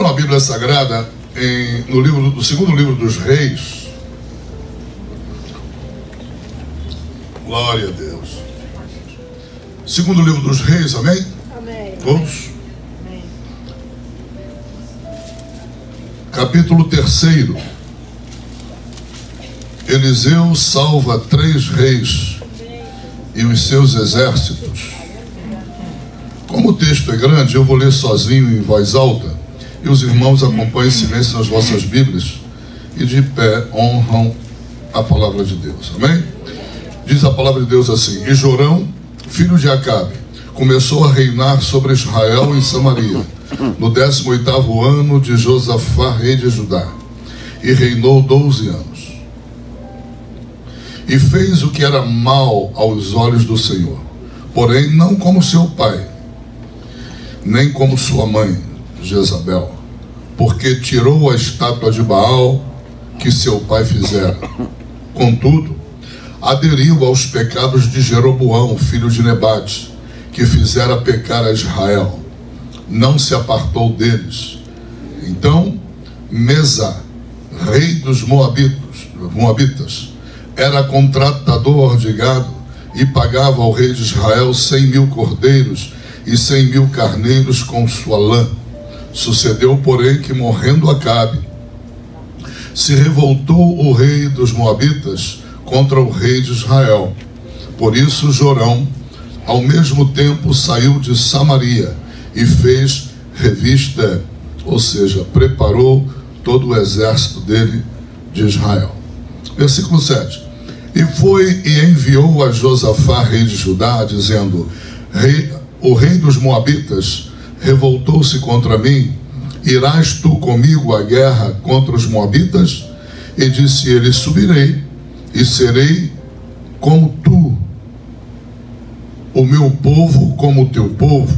Abram a Bíblia Sagrada no segundo livro dos Reis. Glória a Deus. Segundo livro dos Reis, amém? Amém. Todos? Amém. Capítulo 3. Eliseu salva 3 reis e os seus exércitos. Como o texto é grande, eu vou ler sozinho em voz alta, e os irmãos acompanhem em silêncio nas vossas Bíblias e de pé honram a palavra de Deus, amém? Diz a palavra de Deus assim: E Jorão, filho de Acabe, começou a reinar sobre Israel em Samaria, no 18º ano de Josafá, rei de Judá, e reinou 12 anos. E fez o que era mal aos olhos do Senhor, porém não como seu pai, nem como sua mãe, Jezabel, porque tirou a estátua de Baal que seu pai fizera. Contudo, aderiu aos pecados de Jeroboão, filho de Nebate, que fizera pecar a Israel. Não se apartou deles. Então, Mesa, rei dos Moabitas, era contratador de gado e pagava ao rei de Israel 100.000 cordeiros e 100.000 carneiros com sua lã. Sucedeu, porém, que morrendo Acabe, se revoltou o rei dos Moabitas contra o rei de Israel. Por isso Jorão, ao mesmo tempo, saiu de Samaria e fez revista, ou seja, preparou todo o exército dele de Israel. Versículo 7. E foi e enviou a Josafá, rei de Judá, dizendo: o rei dos Moabitas revoltou-se contra mim, irás tu comigo à guerra contra os Moabitas? E disse ele: subirei, e serei como tu, o meu povo como o teu povo,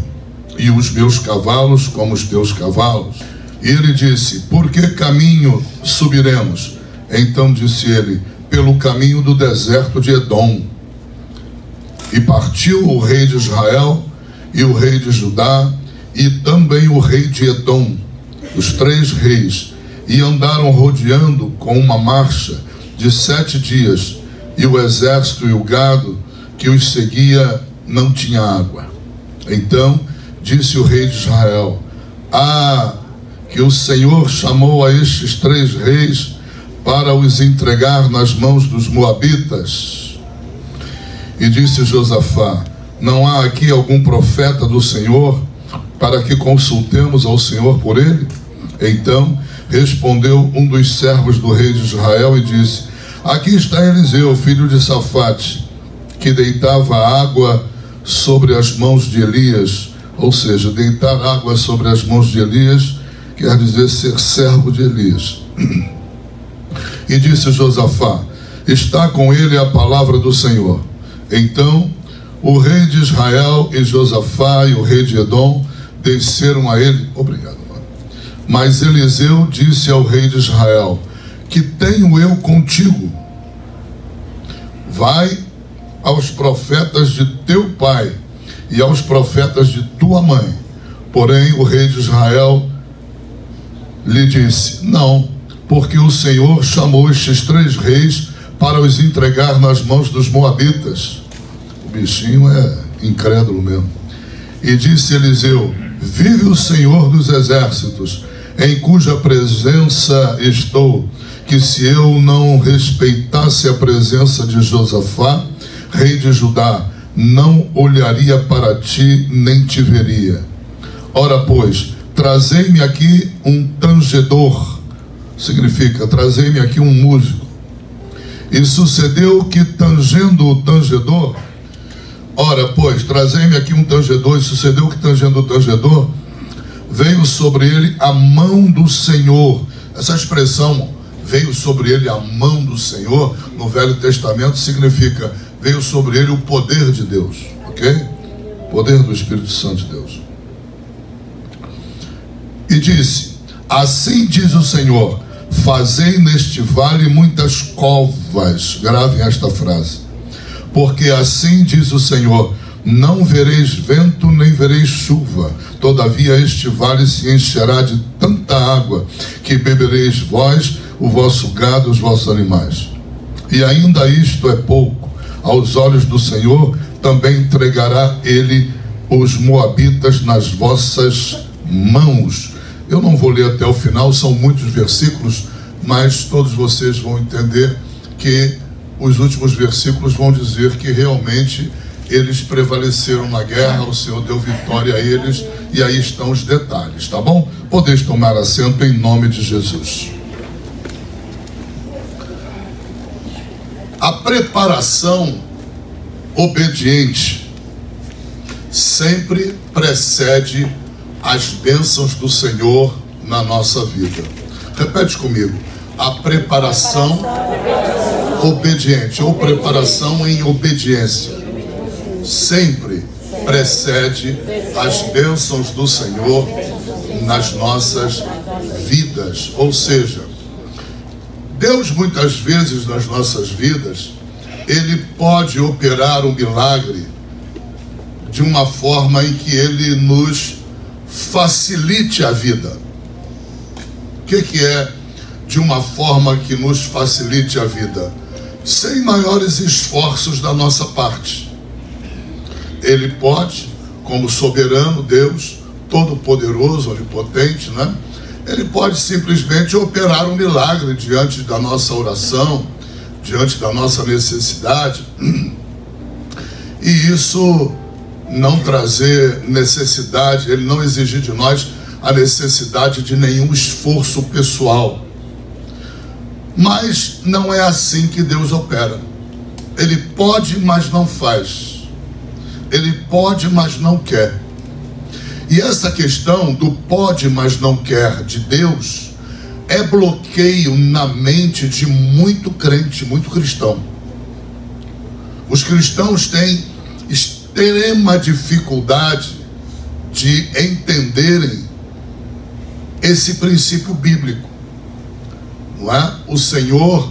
e os meus cavalos como os teus cavalos. E ele disse: por que caminho subiremos? Então disse ele: pelo caminho do deserto de Edom. E partiu o rei de Israel, e o rei de Judá, e também o rei de Edom, os 3 reis, e andaram rodeando com uma marcha de 7 dias, e o exército e o gado que os seguia não tinha água. Então disse o rei de Israel: que o Senhor chamou a estes 3 reis para os entregar nas mãos dos Moabitas. E disse Josafá: não há aqui algum profeta do Senhor para que consultemos ao Senhor por ele? Então respondeu um dos servos do rei de Israel e disse: aqui está Eliseu, filho de Safate, que deitava água sobre as mãos de Elias. Ou seja, deitar água sobre as mãos de Elias quer dizer ser servo de Elias. E disse Josafá: está com ele a palavra do Senhor. Então o rei de Israel e Josafá e o rei de Edom desceram a ele. Obrigado, mano. Mas Eliseu disse ao rei de Israel: que tenho eu contigo? Vai aos profetas de teu pai e aos profetas de tua mãe. Porém o rei de Israel lhe disse: não, porque o Senhor chamou estes 3 reis para os entregar nas mãos dos Moabitas. O bichinho é incrédulo mesmo. E disse Eliseu: vive o Senhor dos exércitos, em cuja presença estou, que se eu não respeitasse a presença de Josafá, rei de Judá, não olharia para ti, nem te veria. Ora, pois, trazei-me aqui um tangedor. Significa, trazei-me aqui um músico. E sucedeu que, tangendo o tangedor, ora, pois, trazei-me aqui um tangedor, e sucedeu que, tangendo o tangedor, veio sobre ele a mão do Senhor. Essa expressão, veio sobre ele a mão do Senhor, no Velho Testamento, significa, veio sobre ele o poder de Deus, ok? Poder do Espírito Santo de Deus. E disse: assim diz o Senhor, fazei neste vale muitas covas. Gravem esta frase. Porque assim diz o Senhor: não vereis vento, nem vereis chuva, todavia este vale se encherá de tanta água, que bebereis vós, o vosso gado, os vossos animais. E ainda isto é pouco, aos olhos do Senhor, também entregará ele os moabitas nas vossas mãos. Eu não vou ler até o final, são muitos versículos, mas todos vocês vão entender que os últimos versículos vão dizer que realmente eles prevaleceram na guerra, o Senhor deu vitória a eles, e aí estão os detalhes, tá bom? Podeis tomar assento em nome de Jesus. A preparação obediente sempre precede as bênçãos do Senhor na nossa vida. Repete comigo. A preparação obediente, ou preparação em obediência, sempre precede as bênçãos do Senhor nas nossas vidas. Ou seja, Deus muitas vezes nas nossas vidas, Ele pode operar um milagre de uma forma em que Ele nos facilite a vida. O que é de uma forma que nos facilite a vida? Sem maiores esforços da nossa parte. Ele pode, como soberano Deus, todo-poderoso, onipotente, né? Ele pode simplesmente operar um milagre diante da nossa oração, diante da nossa necessidade, e isso não trazer necessidade, Ele não exigir de nós a necessidade de nenhum esforço pessoal. Mas não é assim que Deus opera. Ele pode, mas não faz. Ele pode, mas não quer. E essa questão do pode, mas não quer de Deus é bloqueio na mente de muito crente, muito cristão. Os cristãos têm extrema dificuldade de entenderem esse princípio bíblico. Não é? O Senhor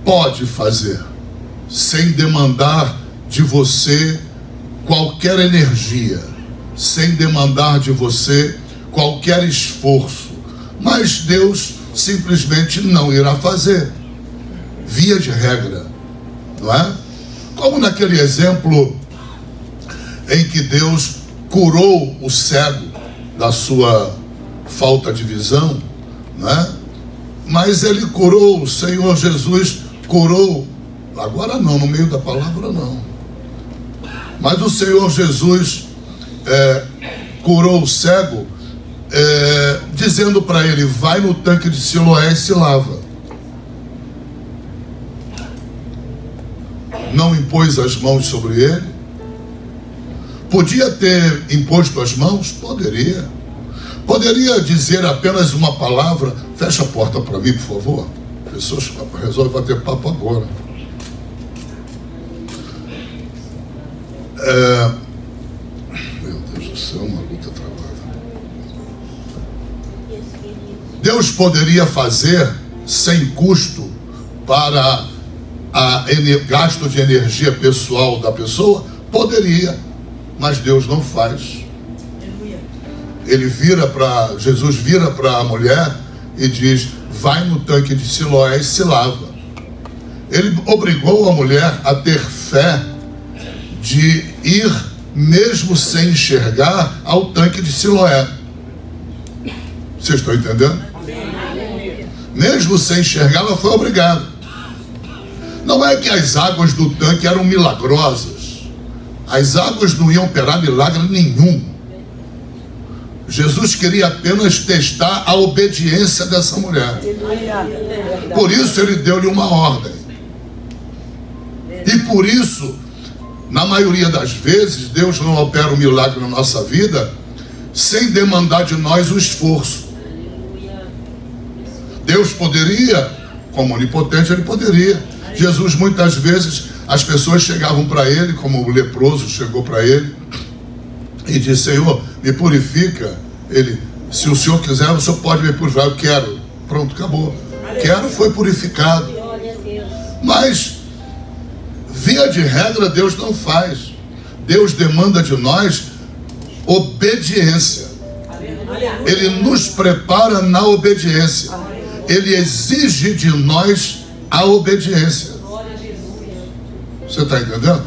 pode fazer sem demandar de você qualquer energia, sem demandar de você qualquer esforço, mas Deus simplesmente não irá fazer, via de regra, não é? Como naquele exemplo em que Deus curou o cego da sua falta de visão, não é? Mas Ele curou, o Senhor Jesus curou, agora não, no meio da palavra não, mas o Senhor Jesus curou o cego, dizendo para ele: vai no tanque de Siloé e se lava. Não impôs as mãos sobre ele. Podia ter imposto as mãos? Poderia. Poderia dizer apenas uma palavra: fecha a porta para mim, por favor. As pessoas resolvem bater papo agora. Meu Deus do céu, uma luta travada. Deus poderia fazer sem custo para gasto de energia pessoal da pessoa? Poderia, mas Deus não faz. Jesus vira para a mulher e diz: vai no tanque de Siloé e se lava. Ele obrigou a mulher a ter fé de ir, mesmo sem enxergar, ao tanque de Siloé. Vocês estão entendendo? Mesmo sem enxergar, ela foi obrigada. Não é que as águas do tanque eram milagrosas. As águas não iam operar milagre nenhum. Jesus queria apenas testar a obediência dessa mulher. Por isso Ele deu-lhe uma ordem. E por isso, na maioria das vezes, Deus não opera um milagre na nossa vida sem demandar de nós o esforço. Deus poderia, como onipotente, Ele poderia. Jesus, muitas vezes, as pessoas chegavam para Ele, como o leproso chegou para Ele e disse: Senhor, me purifica. Ele: se o Senhor quiser, o Senhor pode me purificar. Eu quero. Pronto, acabou. Quero, foi purificado. Mas, via de regra, Deus não faz. Deus demanda de nós obediência. Ele nos prepara na obediência. Ele exige de nós a obediência. Você está entendendo?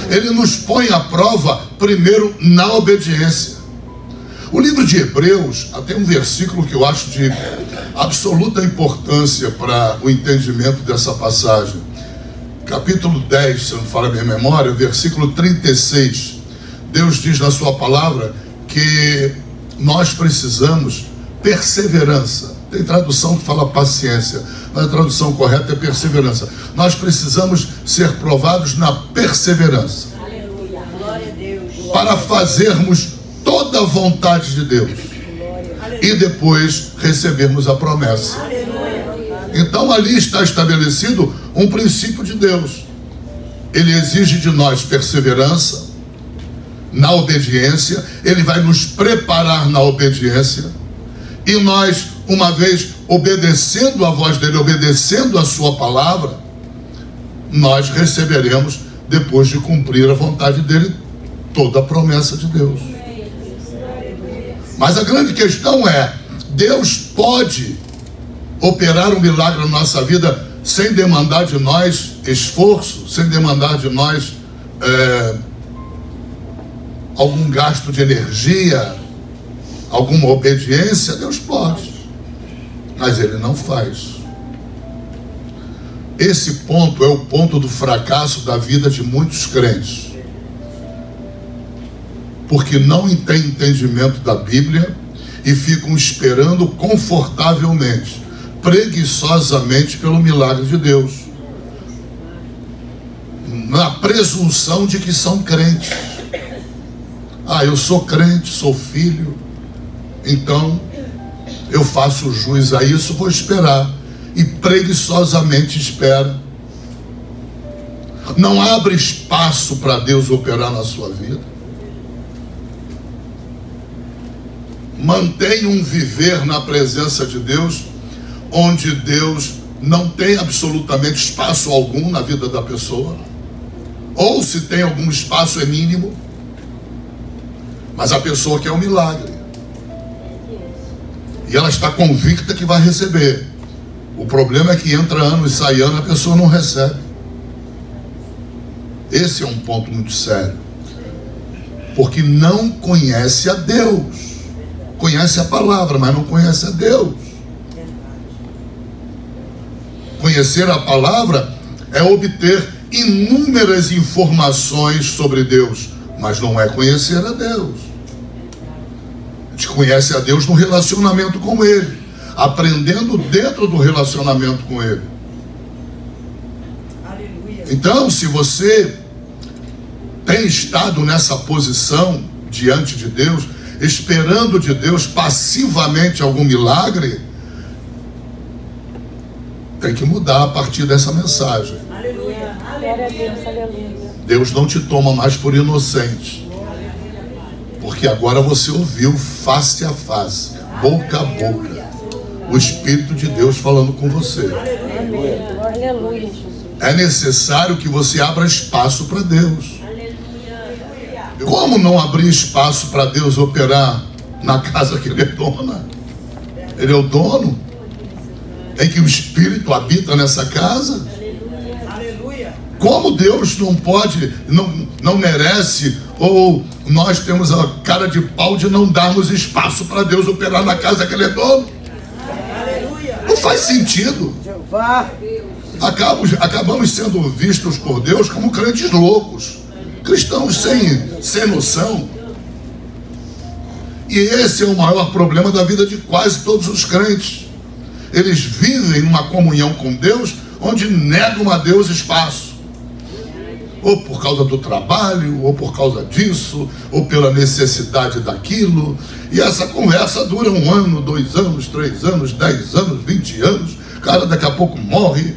Ele nos põe à prova primeiro na obediência. O livro de Hebreus tem um versículo que eu acho de absoluta importância para o entendimento dessa passagem. Capítulo 10, se eu não falo a minha memória, versículo 36. Deus diz na sua palavra que nós precisamos perseverança. Tem tradução que fala paciência, mas a tradução correta é perseverança. Nós precisamos ser provados na perseverança. Aleluia. Glória a Deus. Para fazermos toda a vontade de Deus e depois recebermos a promessa. Então ali está estabelecido um princípio de Deus. Ele exige de nós perseverança na obediência. Ele vai nos preparar na obediência. E nós, uma vez obedecendo a voz dele, obedecendo a sua palavra, nós receberemos, depois de cumprir a vontade dele, toda a promessa de Deus. Mas a grande questão é, Deus pode operar um milagre na nossa vida sem demandar de nós esforço, sem demandar de nós algum gasto de energia, alguma obediência? Deus pode, mas Ele não faz. Esse ponto é o ponto do fracasso da vida de muitos crentes, porque não têm entendimento da Bíblia e ficam esperando confortavelmente, preguiçosamente pelo milagre de Deus, na presunção de que são crentes. Eu sou crente, sou filho, então eu faço jus a isso, vou esperar. E preguiçosamente espera. Não abre espaço para Deus operar na sua vida. Mantenha um viver na presença de Deus, onde Deus não tem absolutamente espaço algum na vida da pessoa, ou se tem algum espaço é mínimo, mas a pessoa quer um milagre e ela está convicta que vai receber. O problema é que entra ano e sai ano, a pessoa não recebe. Esse é um ponto muito sério, porque não conhece a Deus. Conhece a palavra, mas não conhece a Deus. Conhecer a palavra é obter inúmeras informações sobre Deus, mas não é conhecer a Deus. A gente conhece a Deus no relacionamento com Ele, aprendendo dentro do relacionamento com Ele. Então, se você tem estado nessa posição diante de Deus, esperando de Deus passivamente algum milagre, tem que mudar a partir dessa mensagem. Aleluia. Aleluia. Deus não te toma mais por inocente, porque agora você ouviu face a face, boca a boca, o Espírito de Deus falando com você. Aleluia, Jesus. É necessário que você abra espaço para Deus. Como não abrir espaço para Deus operar na casa que Ele é dona? Ele é o dono, em que o Espírito habita nessa casa. Como Deus não pode, não merece, ou nós temos a cara de pau de não darmos espaço para Deus operar na casa que Ele é dono? Não faz sentido. Acabamos sendo vistos por Deus como crentes loucos, cristãos sem noção. E esse é o maior problema da vida de quase todos os crentes. Eles vivem numa comunhão com Deus onde negam a Deus espaço, ou por causa do trabalho, ou por causa disso, ou pela necessidade daquilo. E essa conversa dura 1 ano, 2 anos, 3 anos, 10 anos, 20 anos. O cara daqui a pouco morre.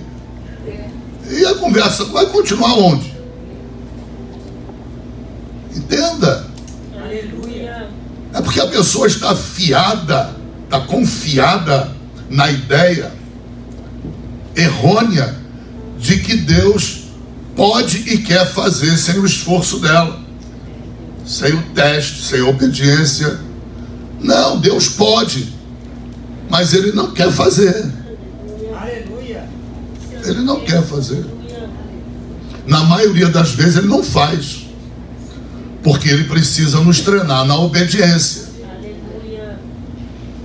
E a conversa vai continuar onde? Entenda. Aleluia. É porque a pessoa está fiada, está confiada na ideia errônea de que Deus pode e quer fazer sem o esforço dela. sem o teste, sem a obediência. Não, Deus pode, mas Ele não quer fazer. Ele não quer fazer. Na maioria das vezes Ele não faz, porque Ele precisa nos treinar na obediência.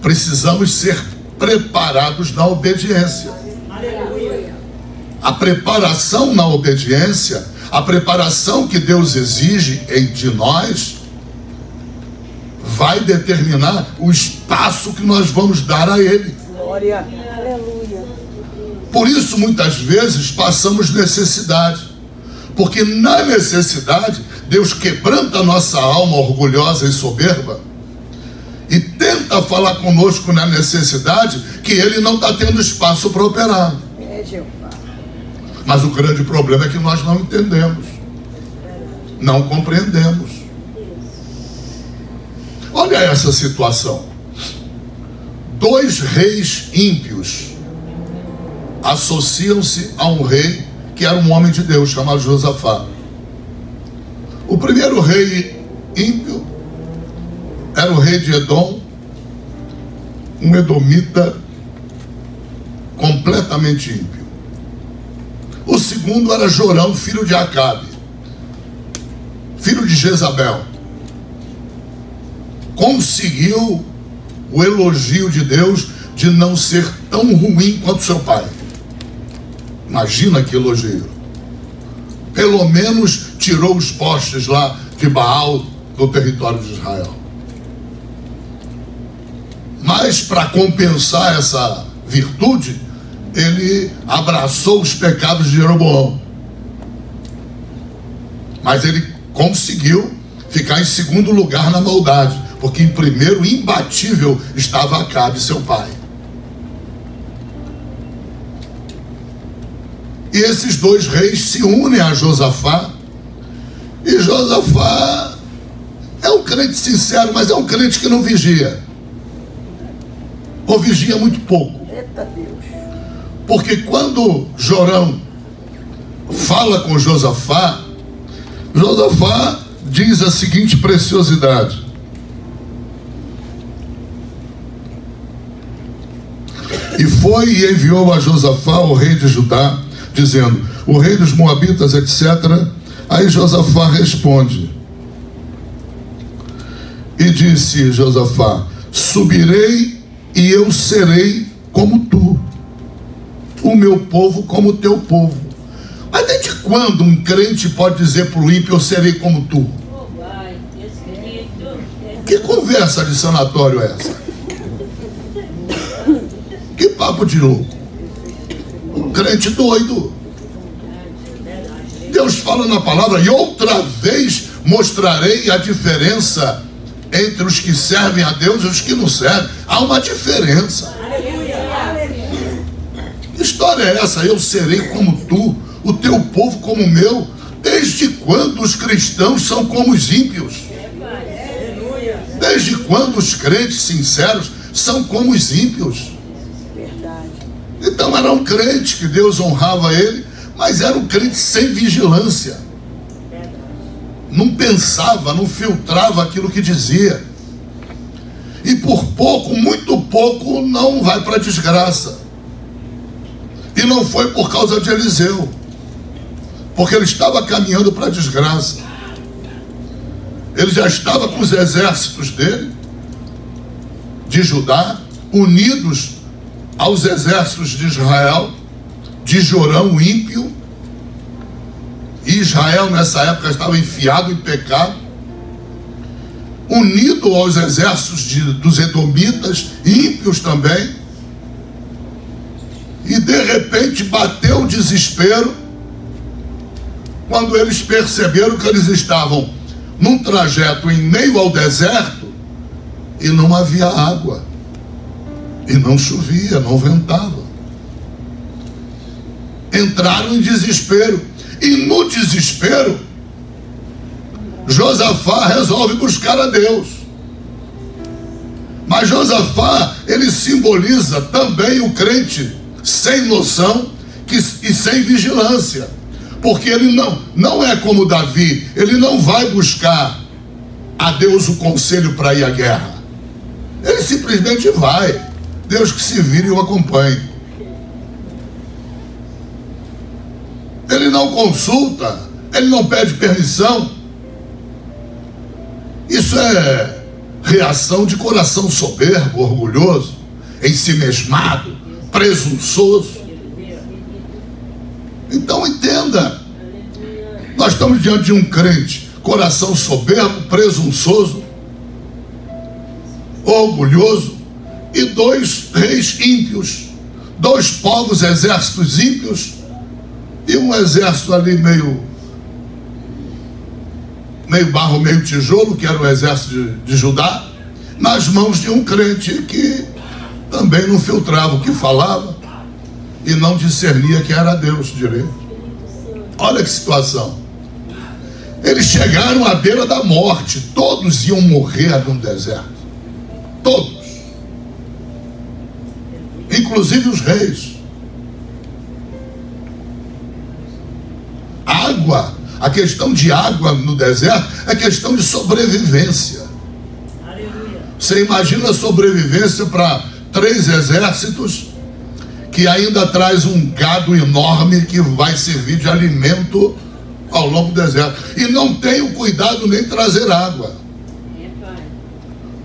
Precisamos ser preparados na obediência. A preparação na obediência, a preparação que Deus exige de nós, vai determinar o espaço que nós vamos dar a Ele. Glória. Aleluia. Por isso, muitas vezes, passamos necessidade. Porque na necessidade, Deus quebranta a nossa alma orgulhosa e soberba e tenta falar conosco na necessidade que Ele não está tendo espaço para operar. Mas o grande problema é que nós não entendemos, não compreendemos. Olha essa situação. 2 reis ímpios associam-se a um rei que era um homem de Deus, chamado Josafá. O primeiro rei ímpio era o rei de Edom, um edomita completamente ímpio. O segundo era Jorão, filho de Acabe, filho de Jezabel. Conseguiu o elogio de Deus de não ser tão ruim quanto seu pai. Imagina que elogio. Pelo menos tirou os postes lá de Baal do território de Israel. Mas para compensar essa virtude, ele abraçou os pecados de Jeroboão. Mas ele conseguiu ficar em segundo lugar na maldade, porque em primeiro, imbatível, estava Acabe, seu pai. E esses 2 reis se unem a Josafá. E Josafá é um crente sincero, mas é um crente que não vigia. Ou vigia muito pouco. Eita Deus. Porque quando Jorão fala com Josafá, Josafá diz a seguinte preciosidade: e foi e enviou a Josafá, o rei de Judá, dizendo: o rei dos Moabitas, etc. Aí Josafá responde e disse Josafá: subirei e eu serei como tu, o meu povo como o teu povo. Mas desde quando um crente pode dizer para o ímpio: eu serei como tu? Que conversa de sanatório é essa? Que papo de louco. Crente doido. Deus fala na palavra: e outra vez mostrarei a diferença entre os que servem a Deus e os que não servem. Há uma diferença. Que história é essa? Eu serei como tu, o teu povo como o meu. Desde quando os cristãos são como os ímpios? Desde quando os crentes sinceros são como os ímpios? Então era um crente que Deus honrava ele, mas era um crente sem vigilância. Não pensava, não filtrava aquilo que dizia. E por pouco, muito pouco, não vai para a desgraça. E não foi por causa de Eliseu, porque ele estava caminhando para a desgraça. Ele já estava com os exércitos dele, de Judá, unidos aos exércitos de Israel, de Jorão ímpio. E Israel nessa época estava enfiado em pecado, unido aos exércitos dos edomitas, ímpios também. E de repente bateu o desespero quando eles perceberam que eles estavam num trajeto em meio ao deserto e não havia água, e não chovia, não ventava. Entraram em desespero, e no desespero Josafá resolve buscar a Deus. Mas Josafá, ele simboliza também o crente sem noção e sem vigilância, porque ele não é como Davi. Ele não vai buscar a Deus o conselho para ir à guerra. Ele simplesmente vai. Deus que se vire e o acompanhe. Ele não consulta, ele não pede permissão. Isso é reação de coração soberbo, orgulhoso, ensimesmado, presunçoso. Então entenda, nós estamos diante de um crente, coração soberbo, presunçoso, orgulhoso, e dois reis ímpios, dois povos, exércitos ímpios, e um exército ali meio barro, meio tijolo, que era o exército de Judá, nas mãos de um crente que também não filtrava o que falava e não discernia que era Deus direito. Olha que situação. Eles chegaram à beira da morte, todos iam morrer no deserto, todos, inclusive os reis. Água, a questão de água no deserto é questão de sobrevivência. Você imagina a sobrevivência para 3 exércitos que ainda traz um gado enorme que vai servir de alimento ao longo do deserto, e não tem o cuidado nem trazer água,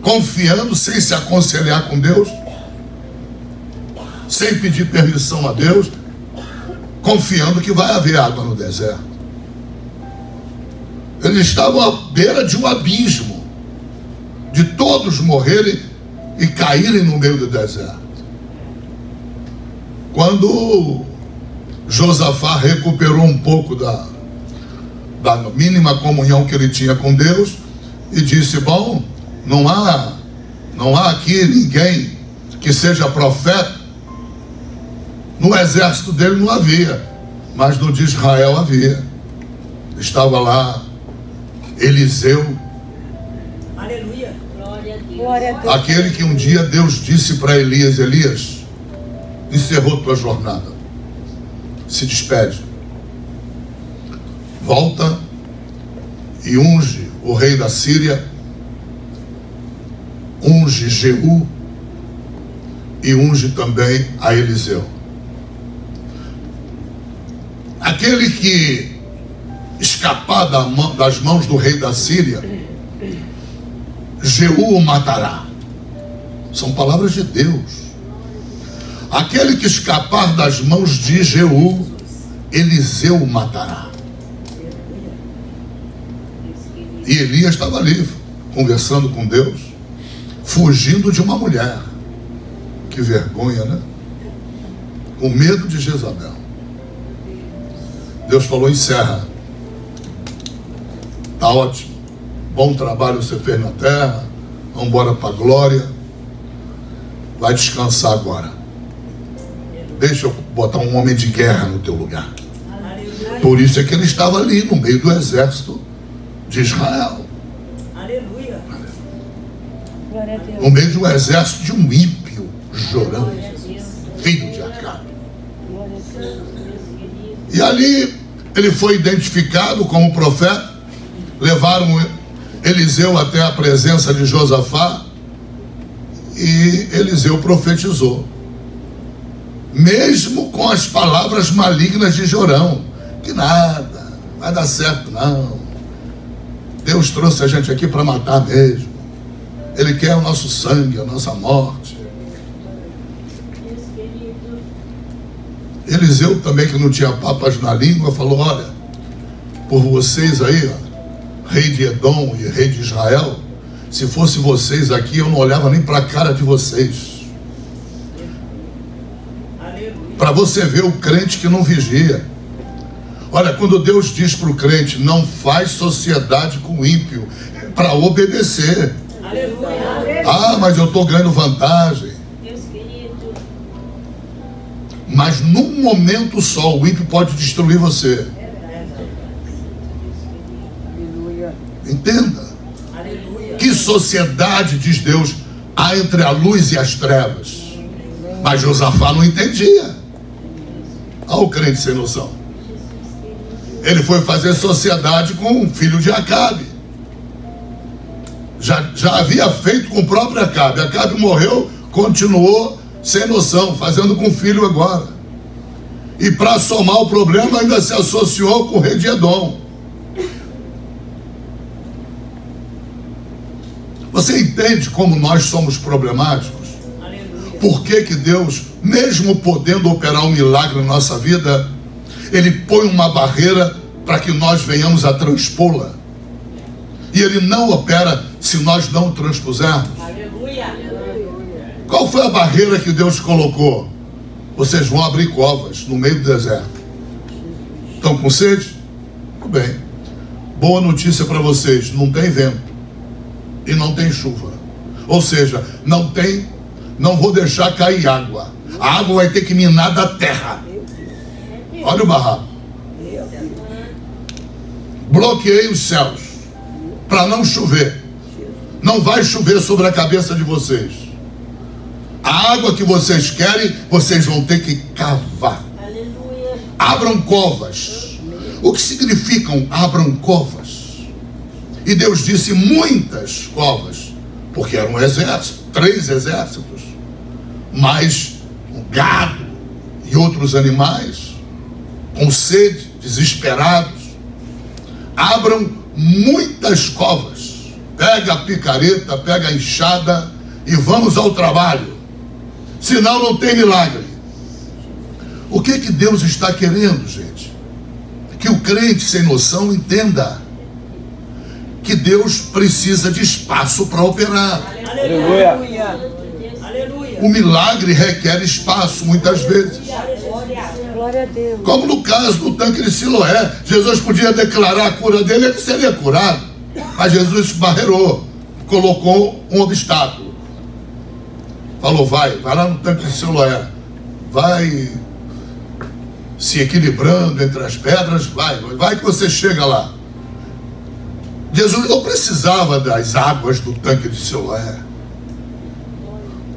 confiando, sem se aconselhar com Deus, sem pedir permissão a Deus, confiando que vai haver água no deserto. Eles estavam à beira de um abismo, de todos morrerem e caírem no meio do deserto. Quando Josafá recuperou um pouco da mínima comunhão que ele tinha com Deus, e disse: bom, não há aqui ninguém que seja profeta. No exército dele não havia, mas no de Israel havia. Estava lá Eliseu, aleluia, Glória a Deus. aquele que um dia Deus disse para Elias: Elias, encerrou tua jornada, se despede, volta e unge o rei da Síria, unge Jeú e unge também a Eliseu. Aquele que escapar das mãos do rei da Síria, Jeú o matará. São palavras de Deus. Aquele que escapar das mãos de Jeú, Eliseu o matará. E Elias estava ali, conversando com Deus, fugindo de uma mulher. Que vergonha, né? Com medo de Jezabel. Deus falou: encerra. Está ótimo. Bom trabalho você fez na terra. Vamos embora para a glória. Vai descansar agora. Deixa eu botar um homem de guerra no teu lugar. Por isso é que ele estava ali no meio do exército de Israel. aleluia, Glória a Deus. No meio de um exército de um ímpio, Jorão, filho de Acabe. Glória a Deus. E ali ele foi identificado como profeta. Levaram Eliseu até a presença de Josafá, e Eliseu profetizou, mesmo com as palavras malignas de Jorão, que nada, vai dar certo não, Deus trouxe a gente aqui para matar mesmo, Ele quer o nosso sangue, a nossa morte. Eliseu também, que não tinha papas na língua, falou: olha, por vocês aí, ó, rei de Edom e rei de Israel, se fosse vocês aqui, eu não olhava nem para a cara de vocês. Para você ver o crente que não vigia. Olha, quando Deus diz para o crente: não faz sociedade com o ímpio, é para obedecer. aleluia, Ah, mas eu estou ganhando vantagem. Mas num momento só o ímpio pode destruir você. Aleluia. Entenda. aleluia, Que sociedade, diz Deus, há entre a luz e as trevas? Mas Josafá não entendia. Olha o crente sem noção. Ele foi fazer sociedade com o filho de Acabe. Já havia feito com o próprio Acabe. Acabe morreu, continuou sem noção, fazendo com o filho agora. E para somar o problema, ainda se associou com o rei de Edom. Você entende como nós somos problemáticos? Aleluia. Por que Deus, mesmo podendo operar um milagre na nossa vida, Ele põe uma barreira para que nós venhamos a transpô-la? E Ele não opera se nós não o transpusermos. Aleluia. Qual foi a barreira que Deus colocou? Vocês vão abrir covas no meio do deserto. Estão com sede? Tudo bem. Boa notícia para vocês: não tem vento e não tem chuva. Ou seja, não vou deixar cair água. A água vai ter que minar da terra. Olha o barraco. Bloqueei os céus para não chover. Não vai chover sobre a cabeça de vocês. A água que vocês querem, vocês vão ter que cavar. Aleluia. Abram covas. O que significam abram covas? E Deus disse muitas covas, porque era um exército, 3 exércitos, mais um gado e outros animais, com sede, desesperados. Abram muitas covas. Pega a picareta, pega a enxada e vamos ao trabalho. Senão não tem milagre. O que Deus está querendo, gente? Que o crente sem noção entenda que Deus precisa de espaço para operar. Aleluia. Aleluia. O milagre requer espaço, muitas vezes. Glória a Deus. Como no caso do tanque de Siloé, Jesus podia declarar a cura dele, ele seria curado. Mas Jesus barreirou, colocou um obstáculo. Falou, vai lá no tanque de Siloé. Vai se equilibrando entre as pedras, vai que você chega lá. Jesus não precisava das águas do tanque de Siloé.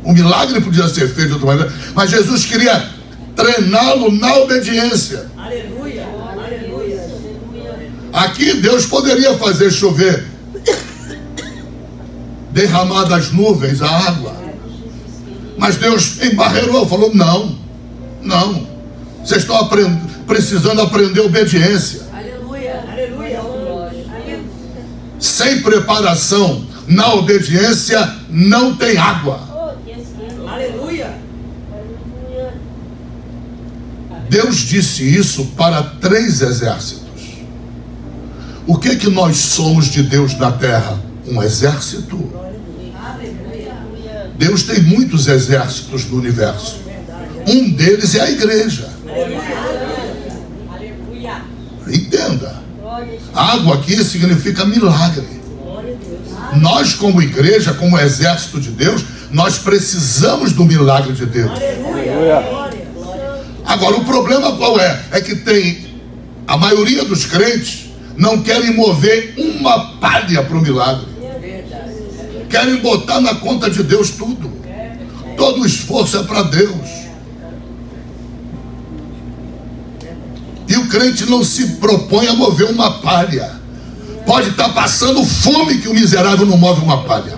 O milagre podia ser feito de outra maneira, mas Jesus queria treiná-lo na obediência. Aleluia. Aleluia. Aqui Deus poderia fazer chover, derramar das nuvens a água, mas Deus embarreirou, falou, não, vocês estão precisando aprender obediência. Aleluia. Aleluia. Sem preparação, na obediência, não tem água. Aleluia. Deus disse isso para 3 exércitos. O que nós somos de Deus na terra? Um exército. Deus tem muitos exércitos no universo. Um deles é a igreja. Entenda. Água aqui significa milagre. Nós, como igreja, como exército de Deus, nós precisamos do milagre de Deus. Agora, o problema qual é? É que a maioria dos crentes não querem mover uma palha para o milagre. Querem botar na conta de Deus tudo. Todo o esforço é para Deus. E o crente não se propõe a mover uma palha. Pode estar passando fome que o miserável não move uma palha.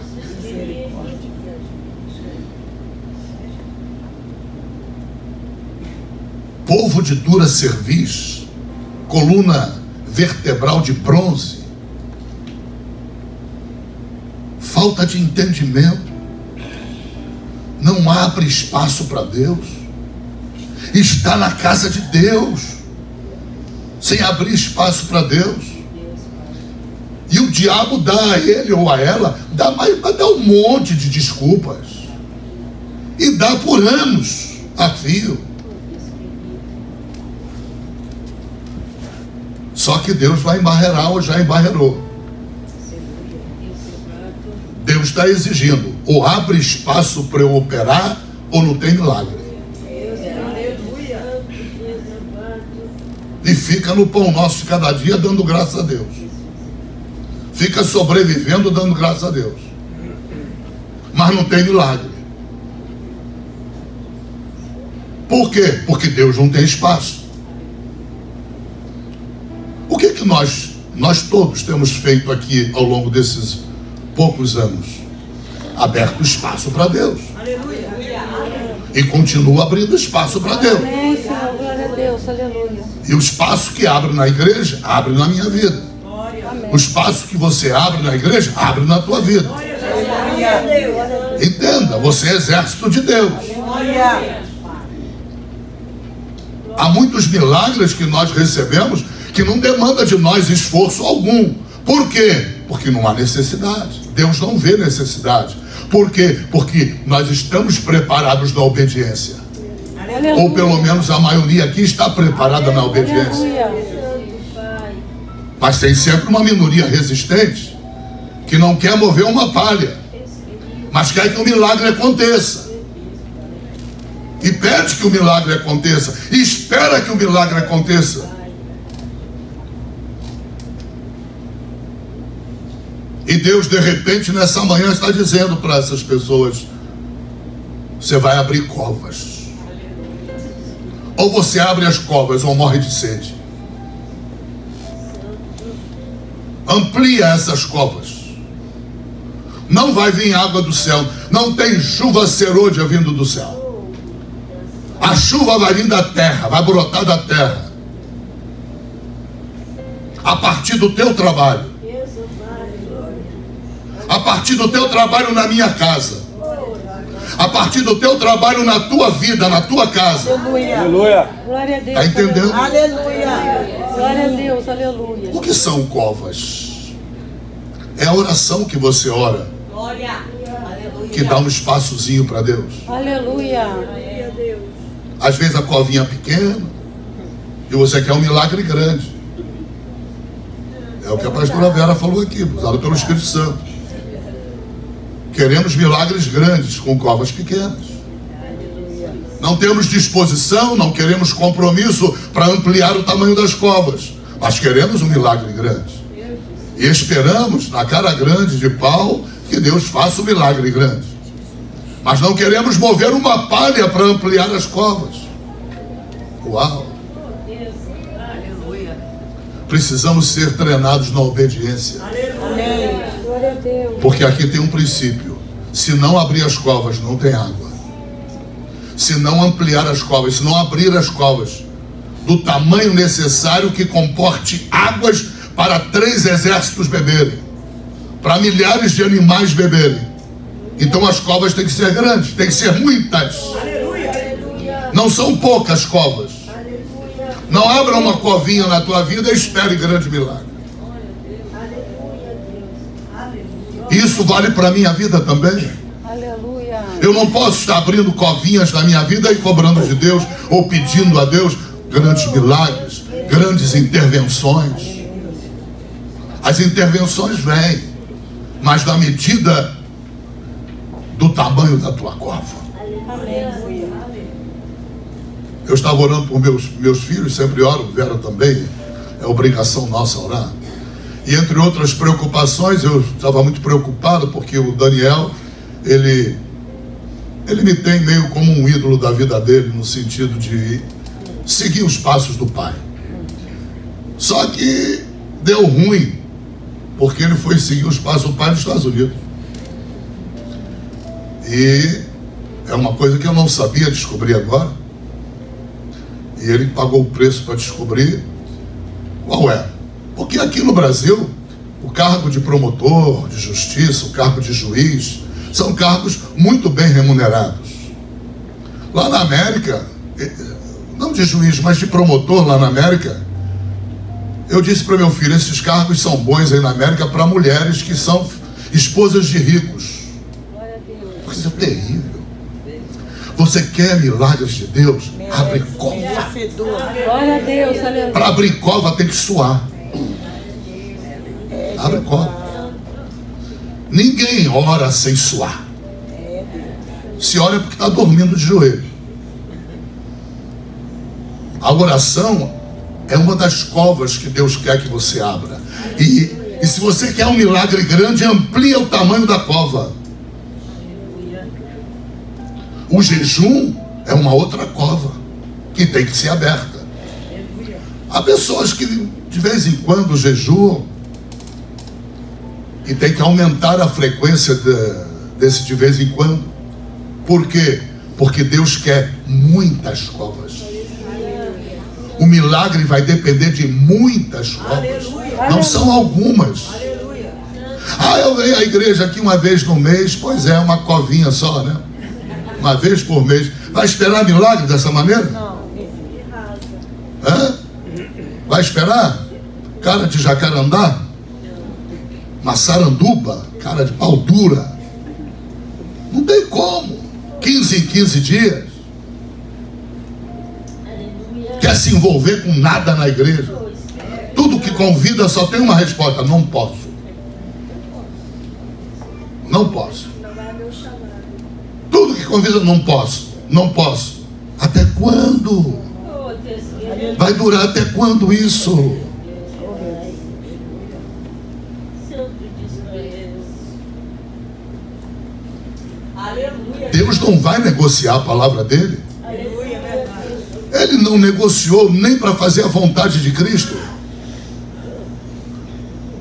Povo de dura cerviz, coluna vertebral de bronze, falta de entendimento, não abre espaço para Deus, está na casa de Deus, sem abrir espaço para Deus, e o diabo dá a ele ou a ela, dá um monte de desculpas, e dá por anos a fio. Só que Deus vai embarrear ou já embarreirou. Deus está exigindo, ou abre espaço para eu operar, ou não tem milagre. E fica no pão nosso de cada dia dando graças a Deus. Fica sobrevivendo dando graças a Deus. Mas não tem milagre. Por quê? Porque Deus não tem espaço. O que nós todos temos feito aqui ao longo desses poucos anos, aberto espaço para Deus. Aleluia. E continua abrindo espaço para Deus. Amém, Senhor. Glória a Deus. Aleluia. E o espaço que abre na igreja, abre na minha vida. Amém. O espaço que você abre na igreja, abre na tua vida. Entenda, você é exército de Deus. Há muitos milagres que nós recebemos que não demanda de nós esforço algum. Por quê? Porque não há necessidade. Deus não vê necessidade. Por quê? Porque nós estamos preparados na obediência. Aleluia. Ou pelo menos a maioria aqui está preparada na obediência. Aleluia. Mas tem sempre uma minoria resistente que não quer mover uma palha, mas quer que o milagre aconteça. E pede que o milagre aconteça. E espera que o milagre aconteça. E Deus, de repente, nessa manhã está dizendo para essas pessoas: você vai abrir covas. Ou você abre as covas ou morre de sede. Amplia essas covas. Não vai vir água do céu. Não tem chuva serôdia vindo do céu. A chuva vai vir da terra, vai brotar da terra. A partir do teu trabalho. A partir do teu trabalho na minha casa. A partir do teu trabalho na tua vida, na tua casa. Aleluia. Glória a Deus. Está entendendo? Aleluia. Glória a Deus. Aleluia. O que são covas? É a oração que você ora, que dá um espaçozinho para Deus. Aleluia. Às vezes a covinha é pequena e você quer um milagre grande. É o que a pastora Vera falou aqui, usado pelo Espírito Santo. Queremos milagres grandes com covas pequenas. Não temos disposição, não queremos compromisso para ampliar o tamanho das covas, mas queremos um milagre grande. E esperamos, na cara grande de pau, que Deus faça um milagre grande. Mas não queremos mover uma palha para ampliar as covas. Uau! Precisamos ser treinados na obediência. Amém. Glória a Deus. Porque aqui tem um princípio: se não abrir as covas, não tem água. Se não ampliar as covas, se não abrir as covas do tamanho necessário que comporte águas para 3 exércitos beberem, para milhares de animais beberem. Então as covas têm que ser grandes, têm que ser muitas. Não são poucas covas. Não abra uma covinha na tua vida e espere grande milagre. Isso vale para a minha vida também. Aleluia. Eu não posso estar abrindo covinhas na minha vida e cobrando de Deus, ou pedindo a Deus grandes milagres, grandes intervenções. As intervenções vêm, mas na medida do tamanho da tua cova. Amém. Eu estava orando por meus filhos, sempre oro, Vera também, é obrigação nossa orar. E entre outras preocupações, eu estava muito preocupado porque o Daniel, ele me tem meio como um ídolo da vida dele, no sentido de seguir os passos do pai. Só que deu ruim, porque ele foi seguir os passos do pai nos Estados Unidos. E é uma coisa que eu não sabia descobrir agora. E ele pagou o preço para descobrir. Qual é? Porque aqui no Brasil, o cargo de promotor de justiça, o cargo de juiz, são cargos muito bem remunerados. Lá na América, não de juiz, mas de promotor lá na América, eu disse para meu filho, esses cargos são bons aí na América para mulheres que são esposas de ricos. Coisa terrível. Você quer milagres de Deus? Abre cova. Glória a Deus. Aleluia. Para abrir cova tem que suar. Abre cova. Ninguém ora sem suar. Se ora é porque está dormindo de joelho. A oração é uma das covas que Deus quer que você abra. E se você quer um milagre grande, amplia o tamanho da cova. O jejum é uma outra cova que tem que ser aberta. Há pessoas que de vez em quando jejuam E tem que aumentar a frequência desse de vez em quando. Por quê? Porque Deus quer muitas covas. O milagre vai depender de muitas covas. Não são algumas. Eu venho à igreja aqui uma vez no mês. Pois é, uma covinha só, né? Uma vez por mês. Vai esperar milagre dessa maneira? Não. Hã? Vai esperar? Cara de jacarandá? Uma saranduba? Cara de pau dura? Não tem como. 15 em 15 dias. Quer se envolver com nada na igreja? Tudo que convida só tem uma resposta: não posso. Não posso. Tudo que convida, não posso. Não posso. Até quando? Vai durar até quando isso? Deus não vai negociar a palavra dele. Ele não negociou nem para fazer a vontade de Cristo,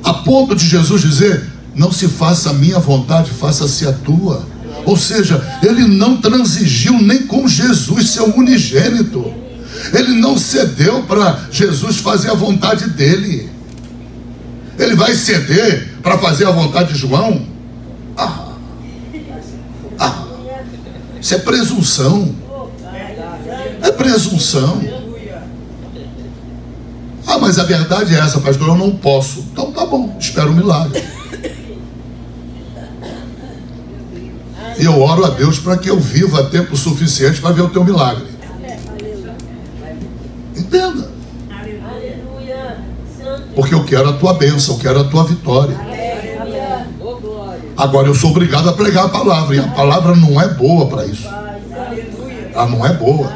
a ponto de Jesus dizer: não se faça a minha vontade, faça-se a tua. Ou seja, ele não transigiu nem com Jesus, seu unigênito. Ele não cedeu para Jesus fazer a vontade dele. Ele vai ceder para fazer a vontade de João? Isso é presunção. É presunção. Mas a verdade é essa, pastor, eu não posso. Então tá bom, espero um milagre. E eu oro a Deus para que eu viva tempo suficiente para ver o teu milagre. Entenda. Porque eu quero a tua bênção, eu quero a tua vitória. Agora eu sou obrigado a pregar a palavra, e a palavra não é boa para isso. Ela não é boa.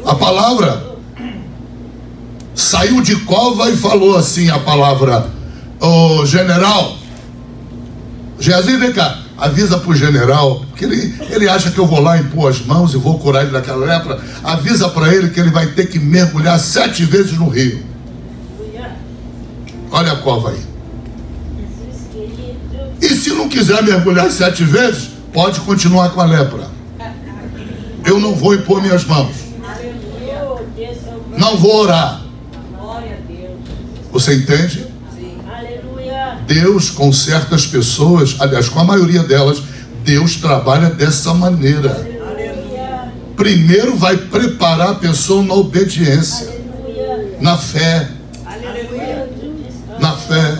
A palavra saiu de cova e falou assim, a palavra: ô general, Jesus, vem cá, avisa para o general, porque ele acha que eu vou lá impor as mãos e vou curar ele daquela lepra. Avisa para ele que ele vai ter que mergulhar 7 vezes no rio. Olha a cova aí. E se não quiser mergulhar 7 vezes, pode continuar com a lepra. Eu não vou impor minhas mãos. Não vou orar. Você entende? Deus, com certas pessoas, aliás, com a maioria delas, Deus trabalha dessa maneira. Primeiro vai preparar a pessoa na obediência, na fé. Na fé.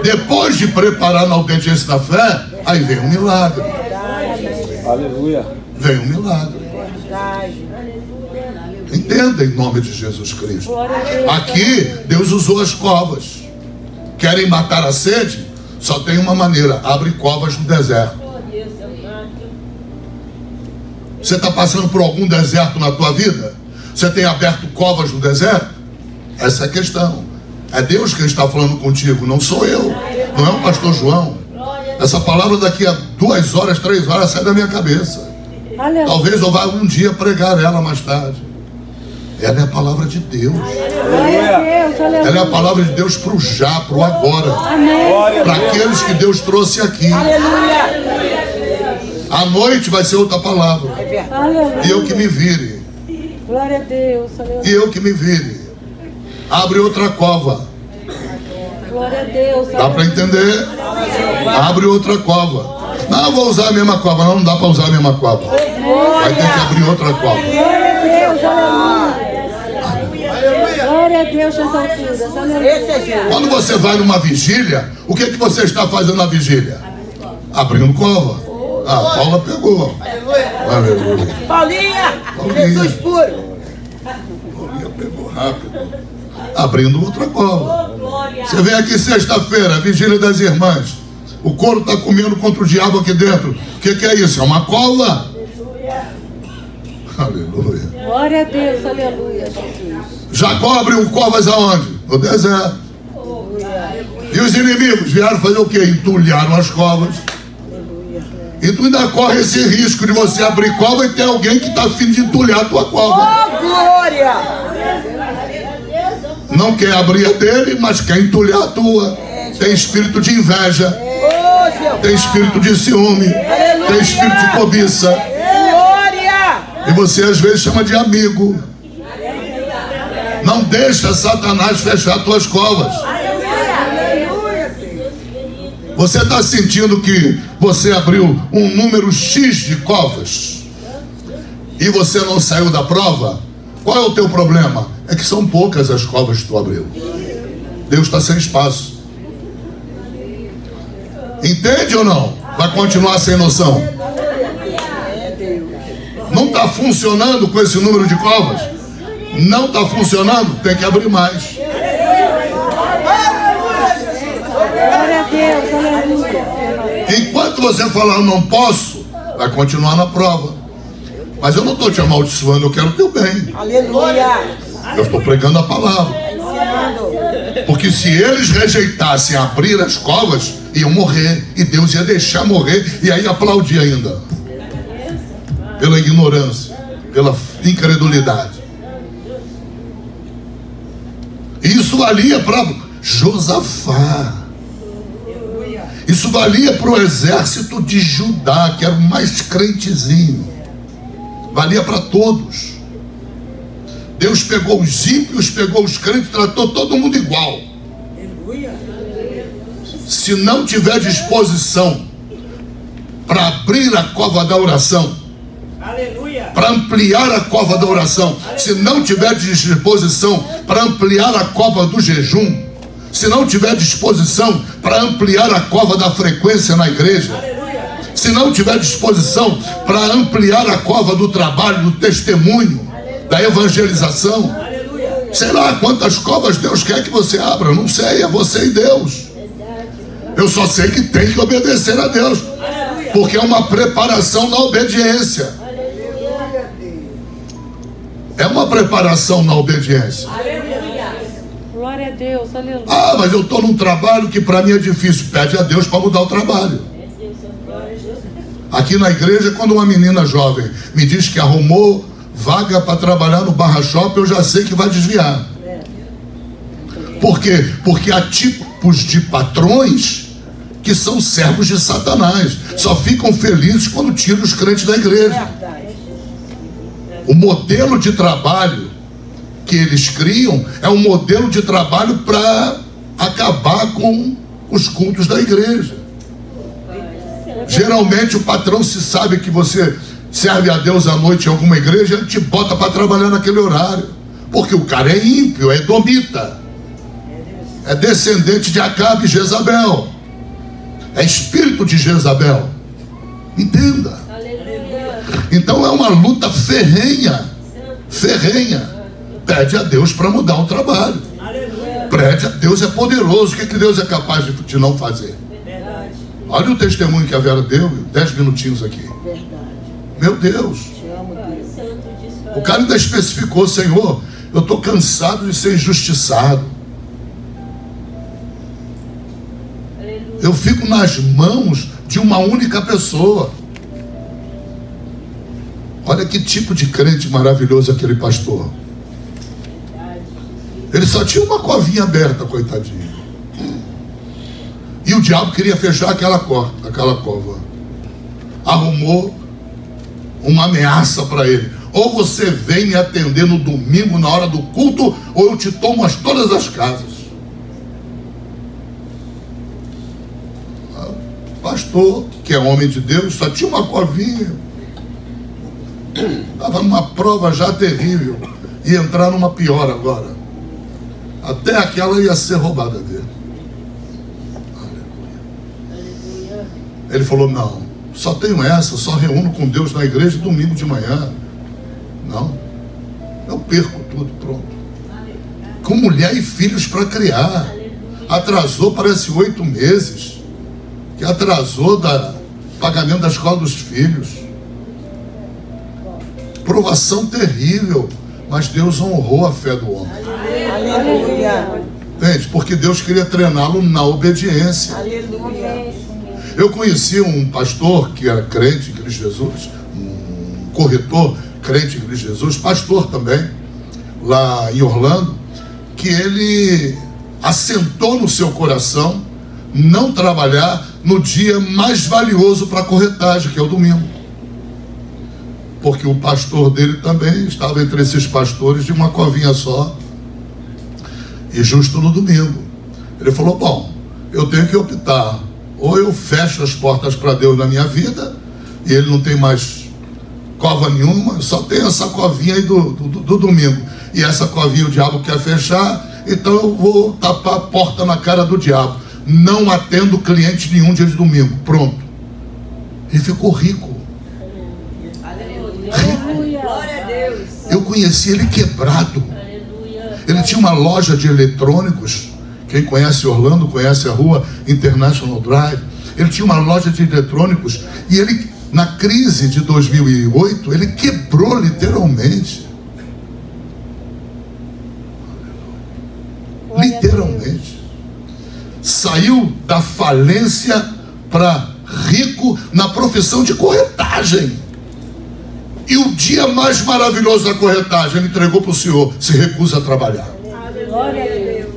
Depois de preparar na obediência e na fé, aí vem um milagre. Aleluia. Vem um milagre. Entenda, em nome de Jesus Cristo. Aqui Deus usou as covas. Querem matar a sede? Só tem uma maneira: abre covas no deserto. Você está passando por algum deserto na tua vida? Você tem aberto covas no deserto? Essa é a questão. É Deus quem está falando contigo, não sou eu. Não é o pastor João. Essa palavra daqui a 2 horas, 3 horas sai da minha cabeça. Talvez eu vá um dia pregar ela mais tarde. Ela é a palavra de Deus. Ela é a palavra de Deus para o já, para o agora. Para aqueles que Deus trouxe aqui. À noite vai ser outra palavra. E eu que me vire. Glória a Deus. E eu que me vire. Abre outra cova. Glória a Deus. Dá para entender? Abre outra cova. Não, eu vou usar a mesma cova. Não dá para usar a mesma cova. Vai ter que abrir outra cova. Glória a Deus, aleluia. Glória a Deus nessa altura. Quando você vai numa vigília, o que você está fazendo na vigília? Abrindo cova. Paula pegou. Aleluia. Paulinha, Jesus puro. Paulinha pegou rápido. Abrindo outra cova. Você vem aqui sexta-feira, vigília das irmãs. O couro está comendo contra o diabo aqui dentro. O que é isso? É uma cova? Aleluia. Glória a Deus, aleluia, Jesus. Jacó abriu covas aonde? No deserto. E os inimigos vieram fazer o quê? Entulharam as covas. E tu ainda corre esse risco de você abrir cova e ter alguém que está a fim de entulhar a tua cova. Oh, glória! Não quer abrir a dele, mas quer entulhar a tua. Tem espírito de inveja, tem espírito de ciúme, tem espírito de cobiça. E você às vezes chama de amigo. Não deixa Satanás fechar tuas covas. Você está sentindo que você abriu um número X de covas e você não saiu da prova? Qual é o teu problema? É que são poucas as covas que tu abriu. Deus está sem espaço. Entende ou não? Vai continuar sem noção. Não está funcionando com esse número de covas? Não está funcionando? Tem que abrir mais. Glória a Deus, aleluia. Enquanto você falar não posso, vai continuar na prova. Mas eu não estou te amaldiçoando, eu quero o teu bem. Aleluia. Eu estou pregando a palavra. Porque se eles rejeitassem abrir as covas, iam morrer. E Deus ia deixar morrer e aí aplaudir ainda. Pela ignorância, pela incredulidade. Isso valia para Josafá. Isso valia para o exército de Judá, que era o mais crentezinho. Valia para todos. Deus pegou os ímpios, pegou os crentes, tratou todo mundo igual. Se não tiver disposição para abrir a cova da oração, para ampliar a cova da oração, se não tiver disposição para ampliar a cova do jejum, se não tiver disposição para ampliar a cova da frequência na igreja, se não tiver disposição para ampliar a cova do trabalho, do testemunho, da evangelização, sei lá quantas covas Deus quer que você abra, não sei, é você e Deus. Eu só sei que tem que obedecer a Deus, porque é uma preparação na obediência. É uma preparação na obediência. Glória a Deus, aleluia. Ah, mas eu estou num trabalho que para mim é difícil. Pede a Deus para mudar o trabalho. Aqui na igreja, quando uma menina jovem me diz que arrumou vaga para trabalhar no Barra Shopping, eu já sei que vai desviar. Por quê? Porque há tipos de patrões que são servos de Satanás. Só ficam felizes quando tiram os crentes da igreja. O modelo de trabalho que eles criam é um modelo de trabalho para acabar com os cultos da igreja. Geralmente o patrão, se sabe que você serve a Deus à noite em alguma igreja, ele te bota para trabalhar naquele horário, porque o cara é ímpio, é edomita, é descendente de Acabe e Jezabel, é espírito de Jezabel. Entenda. Então é uma luta ferrenha. Pede a Deus para mudar o trabalho. Pede a Deus, é poderoso. O que Deus é capaz de não fazer? Olha o testemunho que a Vera deu, 10 minutinhos aqui. Meu Deus. O cara ainda especificou: Senhor, eu estou cansado de ser injustiçado. Eu fico nas mãos de uma única pessoa. Olha que tipo de crente maravilhoso aquele pastor. Ele só tinha uma covinha aberta, coitadinho. E o diabo queria fechar aquela cova. Arrumou uma ameaça para ele: ou você vem me atender no domingo na hora do culto, ou eu te tomo todas as casas. Pastor, que é homem de Deus, só tinha uma covinha. Estava numa prova já terrível, ia entrar numa pior agora. Até aquela ia ser roubada dele. Aleluia. Ele falou: não, só tenho essa, só reúno com Deus na igreja domingo de manhã. Não, eu perco tudo, pronto. Com mulher e filhos para criar. Atrasou, parece 8 meses. Que atrasou da pagamento da escola dos filhos. Provação terrível, mas Deus honrou a fé do homem. Aleluia. Entende? Porque Deus queria treiná-lo na obediência. Aleluia. Eu conheci um pastor que era crente em Cristo Jesus, um corretor crente em Cristo Jesus, pastor também, lá em Orlando, que ele assentou no seu coração não trabalhar no dia mais valioso para a corretagem, que é o domingo. Porque o pastor dele também estava entre esses pastores de uma covinha só, e justo no domingo. Ele falou: bom, eu tenho que optar, ou eu fecho as portas para Deus na minha vida, e ele não tem mais cova nenhuma, só tem essa covinha aí do domingo, e essa covinha o diabo quer fechar, então eu vou tapar a porta na cara do diabo, não atendo cliente nenhum dia de domingo, pronto. E ficou rico. Glória a Deus. Eu conheci ele quebrado. Ele tinha uma loja de eletrônicos. Quem conhece Orlando conhece a rua International Drive. Ele tinha uma loja de eletrônicos, e ele, na crise de 2008, ele quebrou literalmente. Literalmente. Saiu da falência para rico na profissão de corretagem. E o dia mais maravilhoso da corretagem, ele entregou para o Senhor, se recusa a trabalhar. Glória a Deus.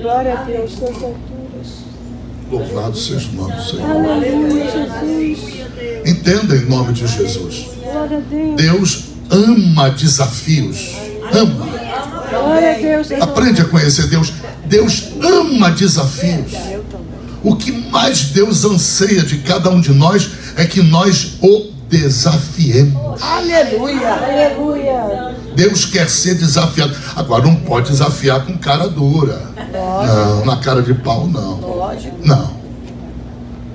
Glória a Deus, suas alturas. Louvado seja o nome do Senhor. Aleluia, Jesus. Entenda em nome de Jesus. Glória a Deus. Deus ama desafios. Ama. Glória a Deus. Aprende a conhecer Deus. Deus ama desafios. O que mais Deus anseia de cada um de nós é que nós o desafiemos. Aleluia. Aleluia. Deus quer ser desafiado. Agora, não pode desafiar com cara dura. Não, na cara de pau, não. Lógico. Não.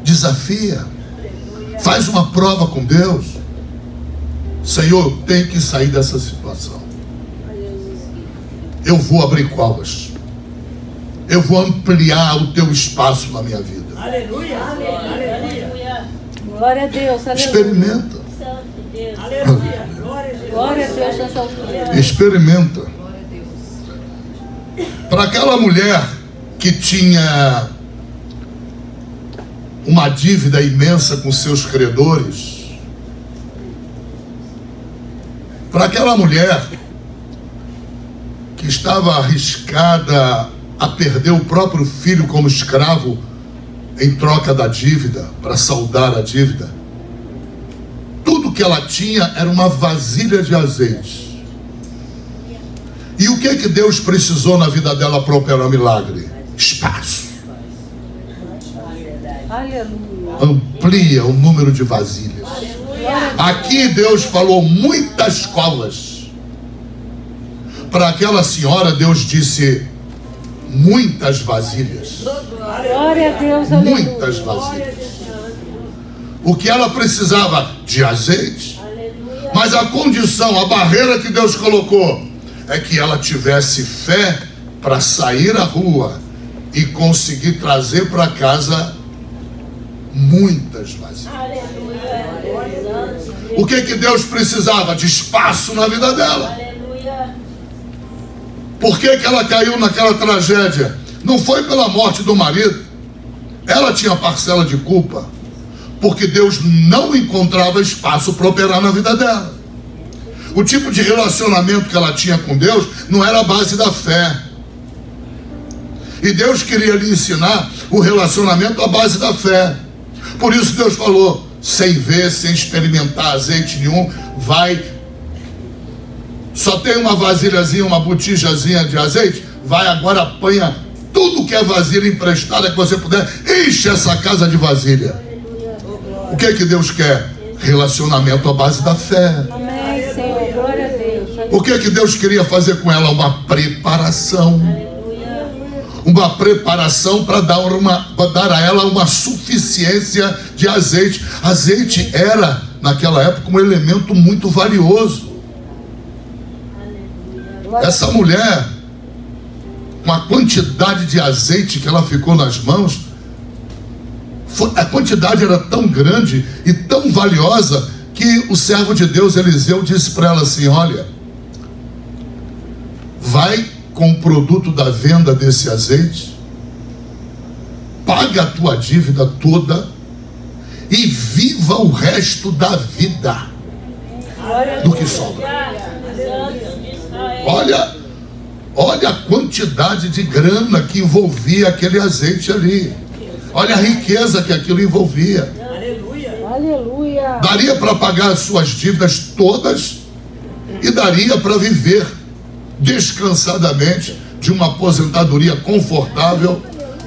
Desafia. Faz uma prova com Deus. Senhor, tem que sair dessa situação. Eu vou abrir covas. Eu vou ampliar o teu espaço na minha vida. Aleluia. Glória a Deus. Aleluia. Experimenta. Aleluia. Glória a Deus nessa altura. Experimenta. Para aquela mulher que tinha uma dívida imensa com seus credores, para aquela mulher que estava arriscada a perder o próprio filho como escravo em troca da dívida, para saldar a dívida, tudo que ela tinha era uma vasilha de azeite. E o que Deus precisou na vida dela para operar milagre? Espaço. Aleluia. Amplia o número de vasilhas. Aqui Deus falou muitas covas. Para aquela senhora Deus disse muitas vasilhas. Glória a Deus. Aleluia. Muitas vasilhas. O que ela precisava? De azeite. Mas a condição, a barreira que Deus colocou é que ela tivesse fé para sair à rua e conseguir trazer para casa muitas vasilhas. O que Deus precisava? De espaço na vida dela. Por que ela caiu naquela tragédia? Não foi pela morte do marido. Ela tinha parcela de culpa, porque Deus não encontrava espaço para operar na vida dela. O tipo de relacionamento que ela tinha com Deus não era a base da fé. E Deus queria lhe ensinar o relacionamento à base da fé. Por isso Deus falou: sem ver, sem experimentar azeite nenhum, vai. Só tem uma vasilhazinha, uma botijazinha de azeite? Vai agora, apanha tudo que é vasilha emprestada que você puder, enche essa casa de vasilha. O que Deus quer? Relacionamento à base da fé. Amém, Senhor. Glória a Deus. O que Deus queria fazer com ela? Uma preparação. Uma preparação para dar a ela uma suficiência de azeite. Azeite era, naquela época, um elemento muito valioso. Essa mulher, com a quantidade de azeite que ela ficou nas mãos, a quantidade era tão grande e tão valiosa que o servo de Deus Eliseu disse para ela assim: olha, vai com o produto da venda desse azeite, paga a tua dívida toda e viva o resto da vida do que sobra. Olha, Olha a quantidade de grana que envolvia aquele azeite ali. Olha a riqueza que aquilo envolvia. Aleluia. Daria para pagar as suas dívidas todas e daria para viver descansadamente de uma aposentadoria confortável,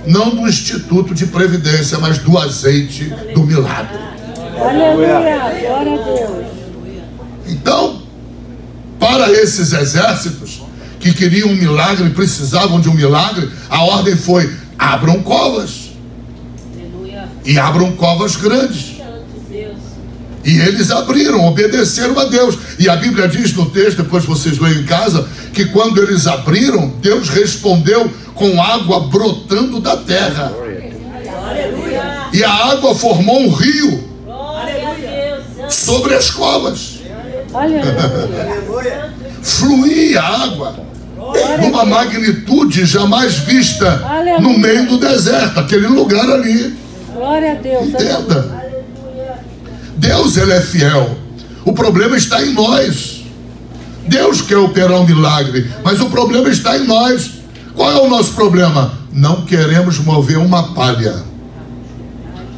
não do Instituto de Previdência, mas do azeite do milagre. Aleluia. Glória a Deus. Então, para esses exércitos que queriam um milagre, precisavam de um milagre, a ordem foi: abram covas. E abram covas grandes. E eles abriram, obedeceram a Deus. E a Bíblia diz no texto, depois vocês leem em casa, que quando eles abriram, Deus respondeu com água brotando da terra. E a água formou um rio sobre as covas. Fluía a água numa magnitude jamais vista no meio do deserto, aquele lugar ali. Glória a Deus. Entenda. Deus, ele é fiel. O problema está em nós. Deus quer operar um milagre, mas o problema está em nós. Qual é o nosso problema? Não queremos mover uma palha.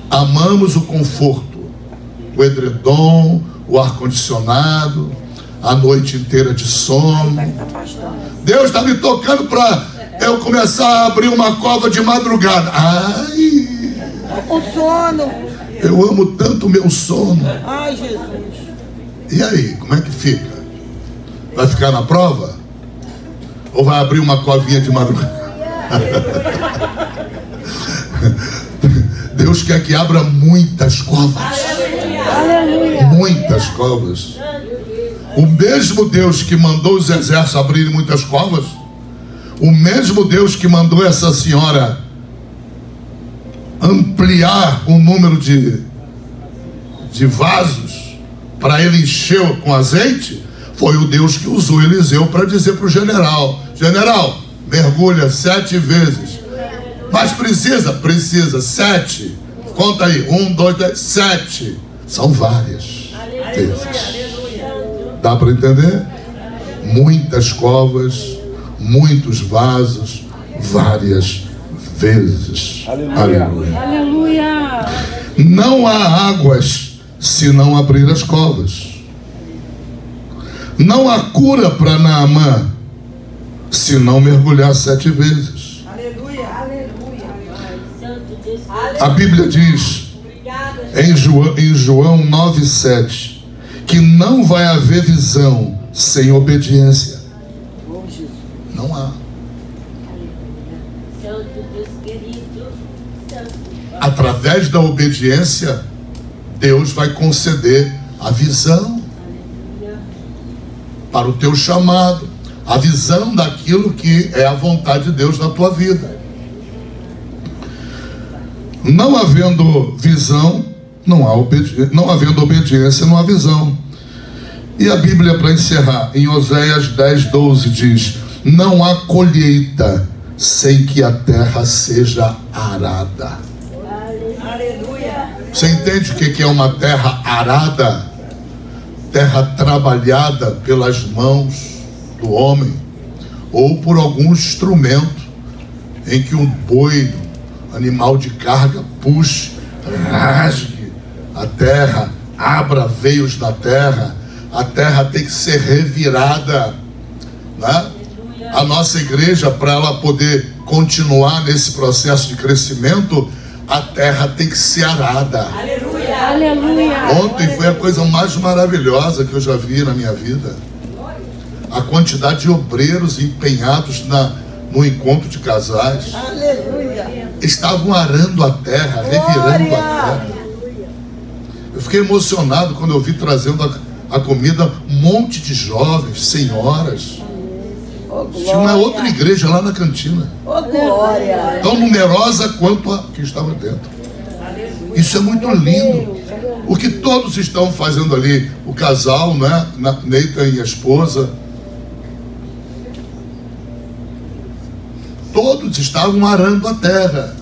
Amamos o conforto, o edredom, o ar-condicionado, a noite inteira de sono. Deus está me tocando para eu começar a abrir uma cova de madrugada. Ai, O sono. eu amo tanto o meu sono. Ai, Jesus. E aí, como é que fica? Vai ficar na prova? Ou vai abrir uma covinha de madrugada? Deus quer que abra muitas covas. Aleluia. Muitas covas. O mesmo Deus que mandou os exércitos abrirem muitas covas, o mesmo Deus que mandou essa senhora ampliar o número de vasos para ele encher com azeite, foi o Deus que usou Eliseu para dizer para o general: general, mergulha 7 vezes. Mas precisa 7. Conta aí, 1, 2, 3, 7. São várias vezes. Dá para entender? Muitas covas, muitos vasos, várias vezes. Aleluia. Aleluia. Não há águas se não abrir as covas. Não há cura para Naamã se não mergulhar 7 vezes. Aleluia. A Bíblia diz em João 9,7 que não vai haver visão sem obediência. Não há. Através da obediência, Deus vai conceder a visão para o teu chamado, a visão daquilo que é a vontade de Deus na tua vida. Não havendo visão, não havendo obediência, não há visão. E a Bíblia, para encerrar, em Oséias 10:12 diz: não há colheita sem que a terra seja arada. Você entende o que é uma terra arada? Terra trabalhada pelas mãos do homem, ou por algum instrumento em que um boi, animal de carga, puxe, rasgue a terra, abra veios na terra. A terra tem que ser revirada, né? A nossa igreja, para ela poder continuar nesse processo de crescimento, a terra tem que ser arada. Aleluia. Aleluia. Ontem foi a coisa mais maravilhosa que eu já vi na minha vida. A quantidade de obreiros empenhados no encontro de casais. Aleluia. Estavam arando a terra, revirando a terra. Eu fiquei emocionado quando eu vi trazendo a comida um monte de jovens, senhoras. Tinha uma outra igreja lá na cantina, Oh, glória. tão numerosa quanto a que estava dentro. Isso é muito lindo. O que todos estão fazendo ali, o casal, né? Neita e a esposa, todos estavam arando a terra,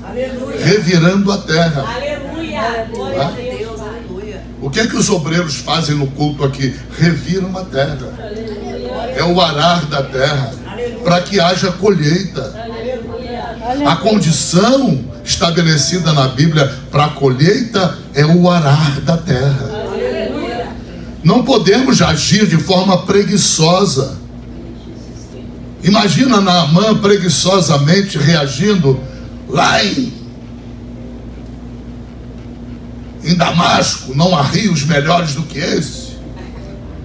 revirando a terra. Aleluia. Glória a Deus. Aleluia. O que é que os obreiros fazem no culto aqui? Reviram a terra. É o arar da terra. para que haja colheita. A condição estabelecida na Bíblia para a colheita é o arar da terra. Não podemos agir de forma preguiçosa. Imagina Naamã preguiçosamente reagindo lá em Damasco. Não há rios melhores do que esse.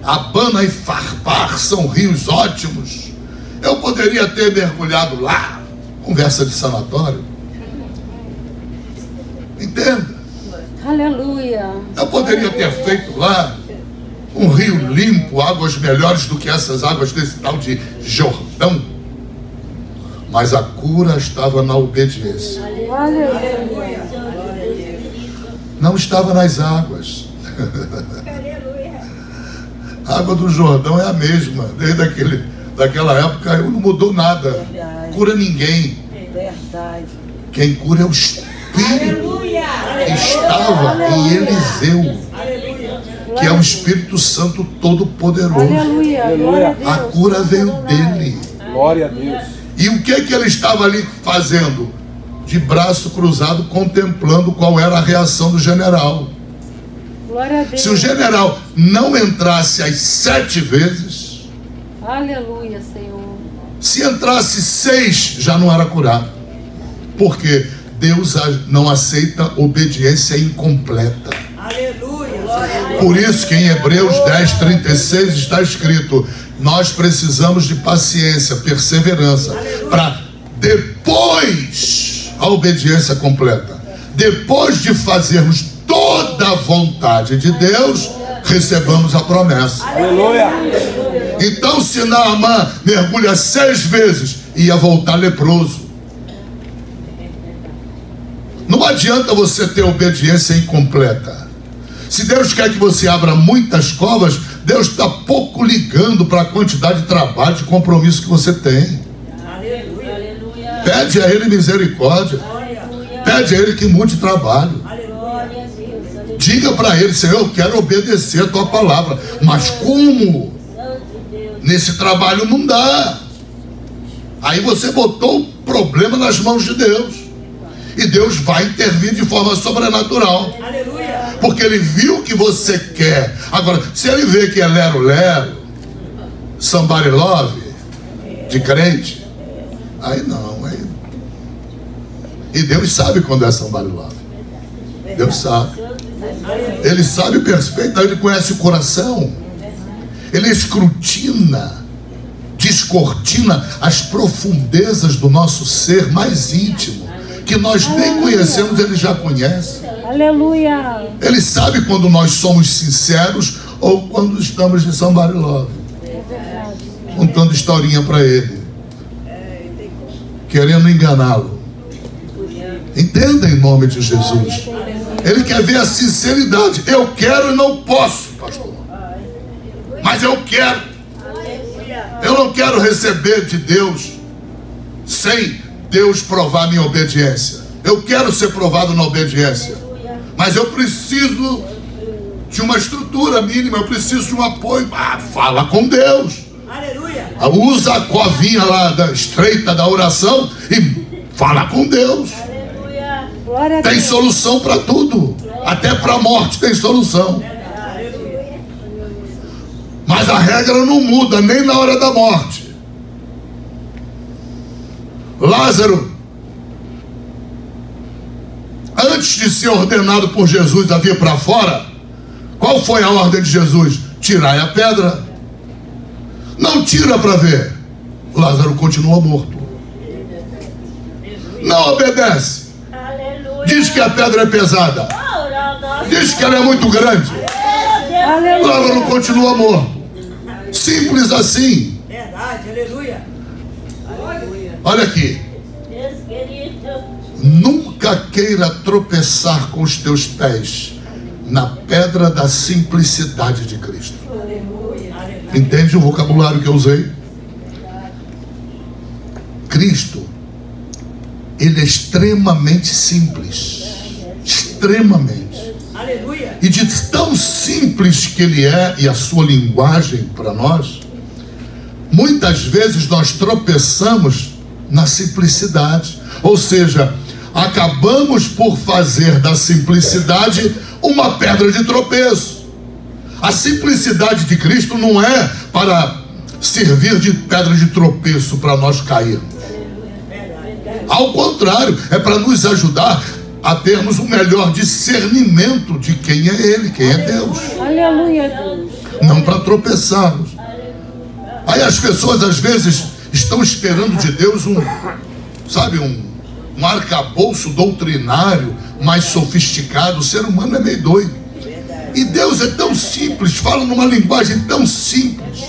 Abana e Farpar são rios ótimos. Eu poderia ter mergulhado lá. Conversa de sanatório. Entenda? Aleluia. Eu poderia ter feito lá um rio limpo, águas melhores do que essas águas desse tal de Jordão. Mas a cura estava na obediência. Aleluia. Não estava nas águas. A água do Jordão é a mesma. Desde daquela época não mudou nada. Cura ninguém. Verdade. Quem cura é o Espírito que estava em Eliseu, que é o Espírito Santo Todo-Poderoso. Aleluia. Glória a Deus. A cura veio dele. Glória a Deus. E o que ele estava ali fazendo? De braço cruzado, contemplando qual era a reação do general. Glória a Deus. Se o general não entrasse as 7 vezes, Aleluia, Senhor. se entrasse 6, já não era curado. Porque Deus não aceita obediência incompleta. Aleluia. Por isso que em Hebreus 10:36 está escrito: nós precisamos de paciência, perseverança, para depois a obediência completa. Depois de fazermos toda a vontade de Deus, recebamos a promessa. Aleluia. Então, se Naamã mergulha 6 vezes, ia voltar leproso. Não adianta você ter obediência incompleta. Se Deus quer que você abra muitas covas, Deus está pouco ligando para a quantidade de trabalho, de compromisso que você tem. Aleluia. Pede a Ele misericórdia. Pede a Ele que mude trabalho. Diga para Ele: Senhor, eu quero obedecer a Tua palavra. Mas como? Nesse trabalho não dá. Aí você botou o problema nas mãos de Deus. E Deus vai intervir de forma sobrenatural. Aleluia. Porque Ele viu o que você quer. Agora, se Ele vê que é lero-lero, somebody love, de crente, aí não. Aí... E Deus sabe quando é somebody love. Deus sabe. Ele sabe perfeitamente, Ele conhece o coração. Ele escrutina, descortina as profundezas do nosso ser mais íntimo, que nós nem conhecemos, Ele já conhece. Aleluia. Ele sabe quando nós somos sinceros ou quando estamos de somebody love, contando historinha para Ele, querendo enganá-lo. Entenda em nome de Jesus. Ele quer ver a sinceridade. Eu quero e não posso, pastor, mas eu quero. Eu não quero receber de Deus sem Deus provar minha obediência. Eu quero ser provado na obediência, mas eu preciso de uma estrutura mínima. Eu preciso de um apoio. Fala com Deus. Aleluia. Usa a covinha lá estreita da oração e fala com Deus. Glória a Tem Deus. solução para tudo. Até para a morte tem solução. Mas a regra não muda nem na hora da morte. Lázaro, antes de ser ordenado por Jesus a vir para fora, qual foi a ordem de Jesus? Tirai a pedra. Não tira para ver. Lázaro continua morto. Não obedece. Diz que a pedra é pesada. Diz que ela é muito grande. Lázaro continua morto. Simples assim. Verdade. Aleluia. Olha aqui. Nunca queira tropeçar com os teus pés na pedra da simplicidade de Cristo. Entende o vocabulário que eu usei? Cristo, Ele é extremamente simples. Extremamente. Aleluia. E de tão simples que Ele é, e a sua linguagem para nós, muitas vezes nós tropeçamos na simplicidade. Ou seja, acabamos por fazer da simplicidade uma pedra de tropeço. A simplicidade de Cristo não é para servir de pedra de tropeço para nós cairmos. Ao contrário, é para nos ajudar a termos o melhor discernimento de quem é Ele, quem é Deus. Aleluia, Deus. Não para tropeçarmos. Aí as pessoas às vezes estão esperando de Deus um arcabouço doutrinário mais sofisticado. O ser humano é meio doido. E Deus é tão simples, fala numa linguagem tão simples.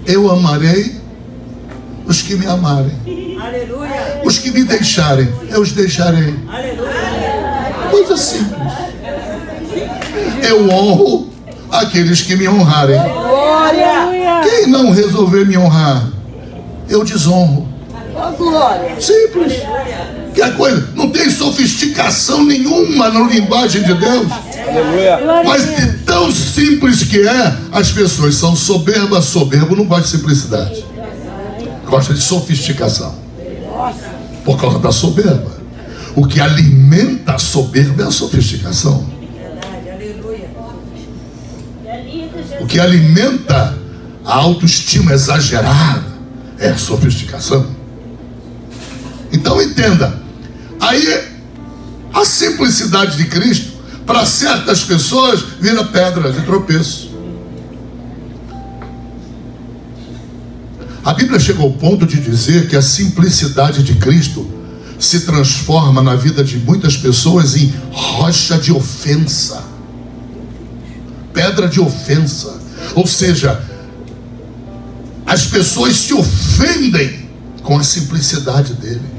Eu amarei os que me amarem. Aleluia. Os que me deixarem, eu os deixarei. Aleluia. Coisa simples. Eu honro aqueles que me honrarem. Glória. Quem não resolver me honrar, eu desonro. Glória. Simples. Que a coisa não tem sofisticação nenhuma na linguagem de Deus. Aleluia. Mas de tão simples que é, as pessoas são soberbas. Soberbo não gosta de simplicidade, gosta de sofisticação. Por causa da soberba. O que alimenta a soberba é a sofisticação. Aleluia. O que alimenta a autoestima exagerada é a sofisticação. Então entenda, aí a simplicidade de Cristo para certas pessoas vira pedra de tropeço. A Bíblia chegou ao ponto de dizer que a simplicidade de Cristo se transforma na vida de muitas pessoas em rocha de ofensa, pedra de ofensa. Ou seja, as pessoas se ofendem com a simplicidade dele.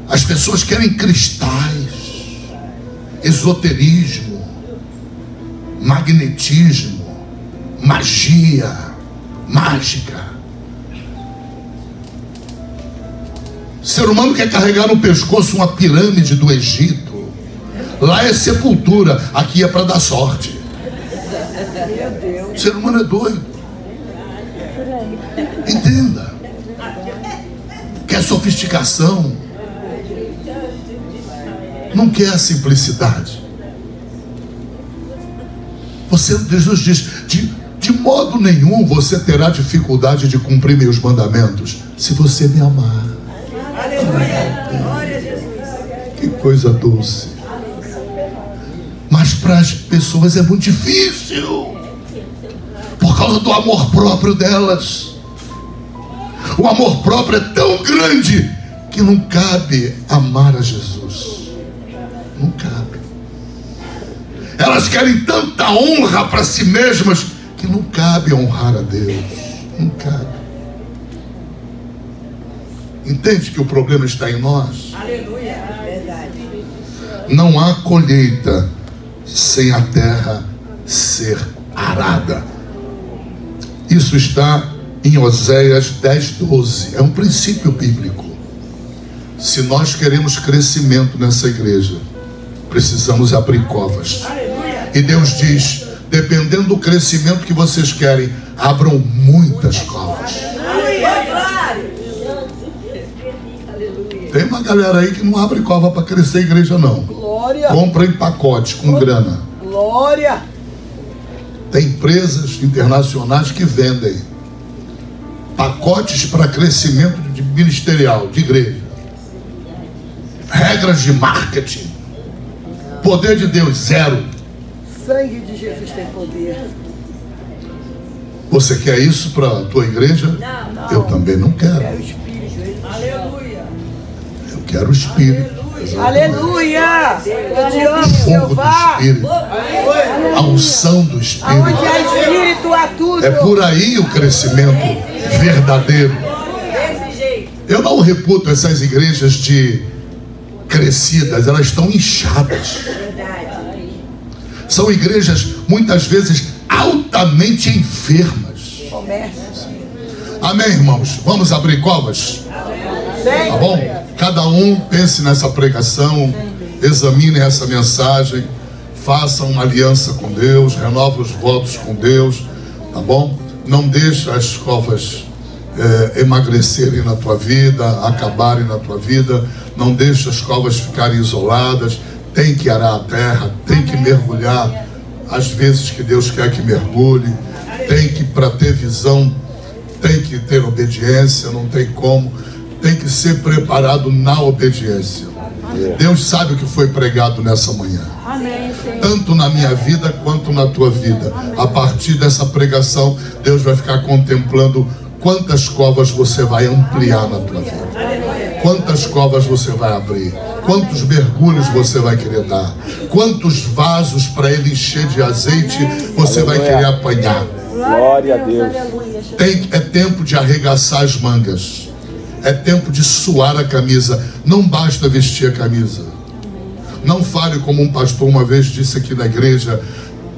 As pessoas querem cristais, esoterismo, magnetismo, magia, mágica. O ser humano quer carregar no pescoço uma pirâmide do Egito. Lá é sepultura, aqui é para dar sorte. O ser humano é doido. Entenda. Quer sofisticação, não quer a simplicidade. Jesus diz: de modo nenhum você terá dificuldade de cumprir meus mandamentos, se você me amar. Aleluia. Glória a Jesus. Que coisa doce. Mas para as pessoas é muito difícil, por causa do amor próprio delas. O amor próprio é tão grande que não cabe amar a Jesus. Não cabe. Elas querem tanta honra para si mesmas que não cabe honrar a Deus. Não cabe. Entende que o problema está em nós? Aleluia. Verdade. Não há colheita sem a terra ser arada. Isso está em Oséias 10:12. É um princípio bíblico. Se nós queremos crescimento nessa igreja, precisamos abrir covas. E Deus diz: dependendo do crescimento que vocês querem, abram muitas covas. Tem uma galera aí que não abre cova para crescer a igreja, não. Glória. Compra em pacote com grana. Glória. Tem empresas internacionais que vendem pacotes para crescimento de ministerial, de igreja. Regras de marketing. Poder de Deus, zero. Sangue de Jesus tem poder. Você quer isso para a tua igreja? Não. Eu também não quero. É o Espírito. Aleluia. Eu quero o Espírito. Exatamente. Aleluia. Eu te amo, O fogo do Jeová. Espírito. A unção do Espírito. Aonde há Espírito há tudo. É por aí o crescimento verdadeiro. Desse jeito. Eu não reputo essas igrejas de crescidas, elas estão inchadas. São igrejas muitas vezes altamente enfermas. Comércio. Amém, irmãos? Vamos abrir covas? Tá bom? Cada um pense nessa pregação, examine essa mensagem, faça uma aliança com Deus, renova os votos com Deus, tá bom? não deixa as covas emagrecerem na tua vida, acabarem na tua vida. Não deixa as covas ficarem isoladas. Tem que arar a terra, tem que mergulhar às vezes que Deus quer que mergulhe. Tem que, para ter visão, tem que ter obediência, não tem como. Tem que ser preparado na obediência. Deus sabe o que foi pregado nessa manhã. Tanto na minha vida quanto na tua vida. A partir dessa pregação, Deus vai ficar contemplando quantas covas você vai ampliar na tua vida. Quantas covas você vai abrir. Quantos mergulhos você vai querer dar. Quantos vasos para Ele encher de azeite você vai querer apanhar. Glória a Deus. É tempo de arregaçar as mangas. É tempo de suar a camisa. Não basta vestir a camisa. Não fale como um pastor uma vez disse aqui na igreja: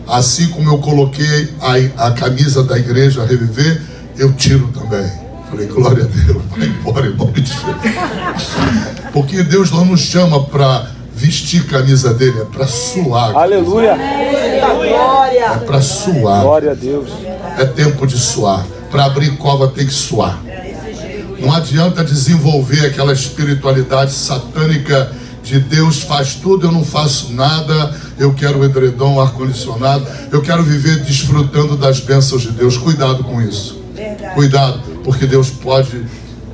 assim como eu coloquei a camisa da igreja a reviver, eu tiro também. Falei, glória a Deus, vai embora em nome de Jesus. Porque Deus não nos chama para vestir a camisa dele, é para suar. Aleluia. É para suar. Glória a Deus. É tempo de suar. Para abrir cova tem que suar. Não adianta desenvolver aquela espiritualidade satânica de Deus faz tudo, eu não faço nada, eu quero o edredom, o ar-condicionado, eu quero viver desfrutando das bênçãos de Deus. Cuidado com isso. Cuidado, porque Deus pode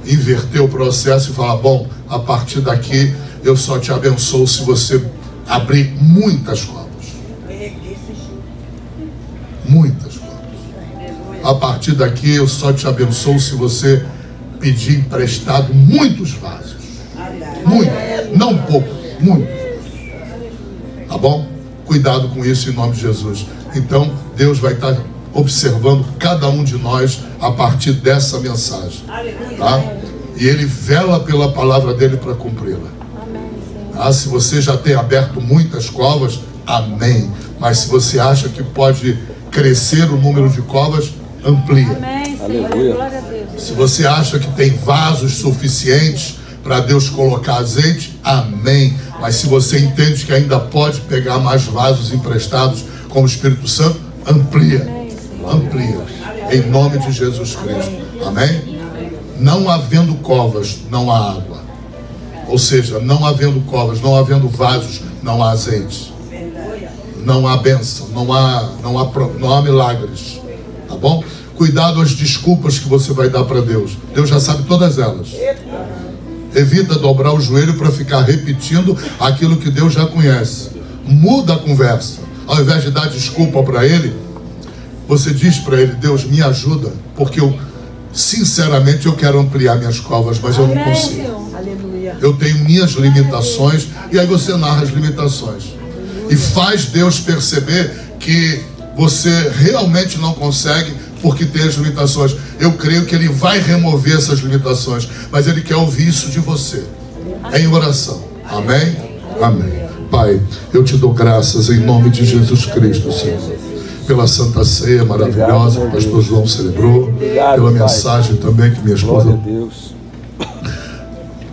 inverter o processo e falar: bom, a partir daqui eu só te abençoo se você abrir muitas covas. Muitas covas. A partir daqui eu só te abençoo se você pedir emprestado muitos vasos. Muito, não pouco, muito. Tá bom? Cuidado com isso em nome de Jesus. Então Deus vai estar observando cada um de nós a partir dessa mensagem, tá? E Ele vela pela palavra dele para cumpri-la. Tá? Se você já tem aberto muitas covas, amém. Mas se você acha que pode crescer o número de covas, amplia. Aleluia. Se você acha que tem vasos suficientes para Deus colocar azeite, amém. Mas se você entende que ainda pode pegar mais vasos emprestados com o Espírito Santo, amplia. Amplia. Em nome de Jesus Cristo. Amém? Não havendo covas, não há água. Ou seja, não havendo covas, não havendo vasos, não há azeite. Não há bênção, não há milagres. Tá bom? Cuidado às desculpas que você vai dar para Deus. Deus já sabe todas elas. Evita dobrar o joelho para ficar repetindo aquilo que Deus já conhece. Muda a conversa. Ao invés de dar desculpa para Ele, você diz para Ele: Deus, me ajuda, porque eu, sinceramente, eu quero ampliar minhas covas, mas eu não consigo. Eu tenho minhas limitações. E aí você narra as limitações. E faz Deus perceber que você realmente não consegue, porque tem as limitações. Eu creio que Ele vai remover essas limitações, mas Ele quer ouvir isso de você, em oração. Amém? Amém. Pai, eu te dou graças em nome de Jesus Cristo, Senhor, pela Santa Ceia maravilhosa que o pastor João celebrou, pela mensagem também que minha esposa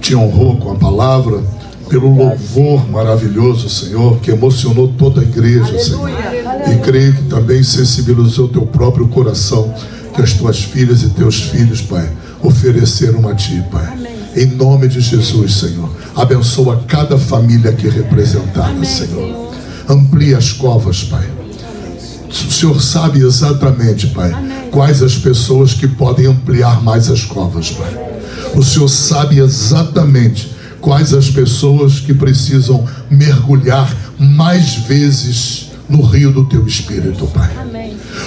te honrou com a palavra, pelo louvor maravilhoso, Senhor, que emocionou toda a igreja, Senhor. E creio que também sensibilizou teu próprio coração, que as tuas filhas e teus filhos, Pai, ofereceram a Ti, Pai. Em nome de Jesus, Senhor. Abençoa cada família aqui representada, Senhor. Amplia as covas, Pai. O Senhor sabe exatamente, Pai, quais as pessoas que podem ampliar mais as covas, Pai. O Senhor sabe exatamente quais as pessoas que precisam mergulhar mais vezes no rio do Teu Espírito, Pai.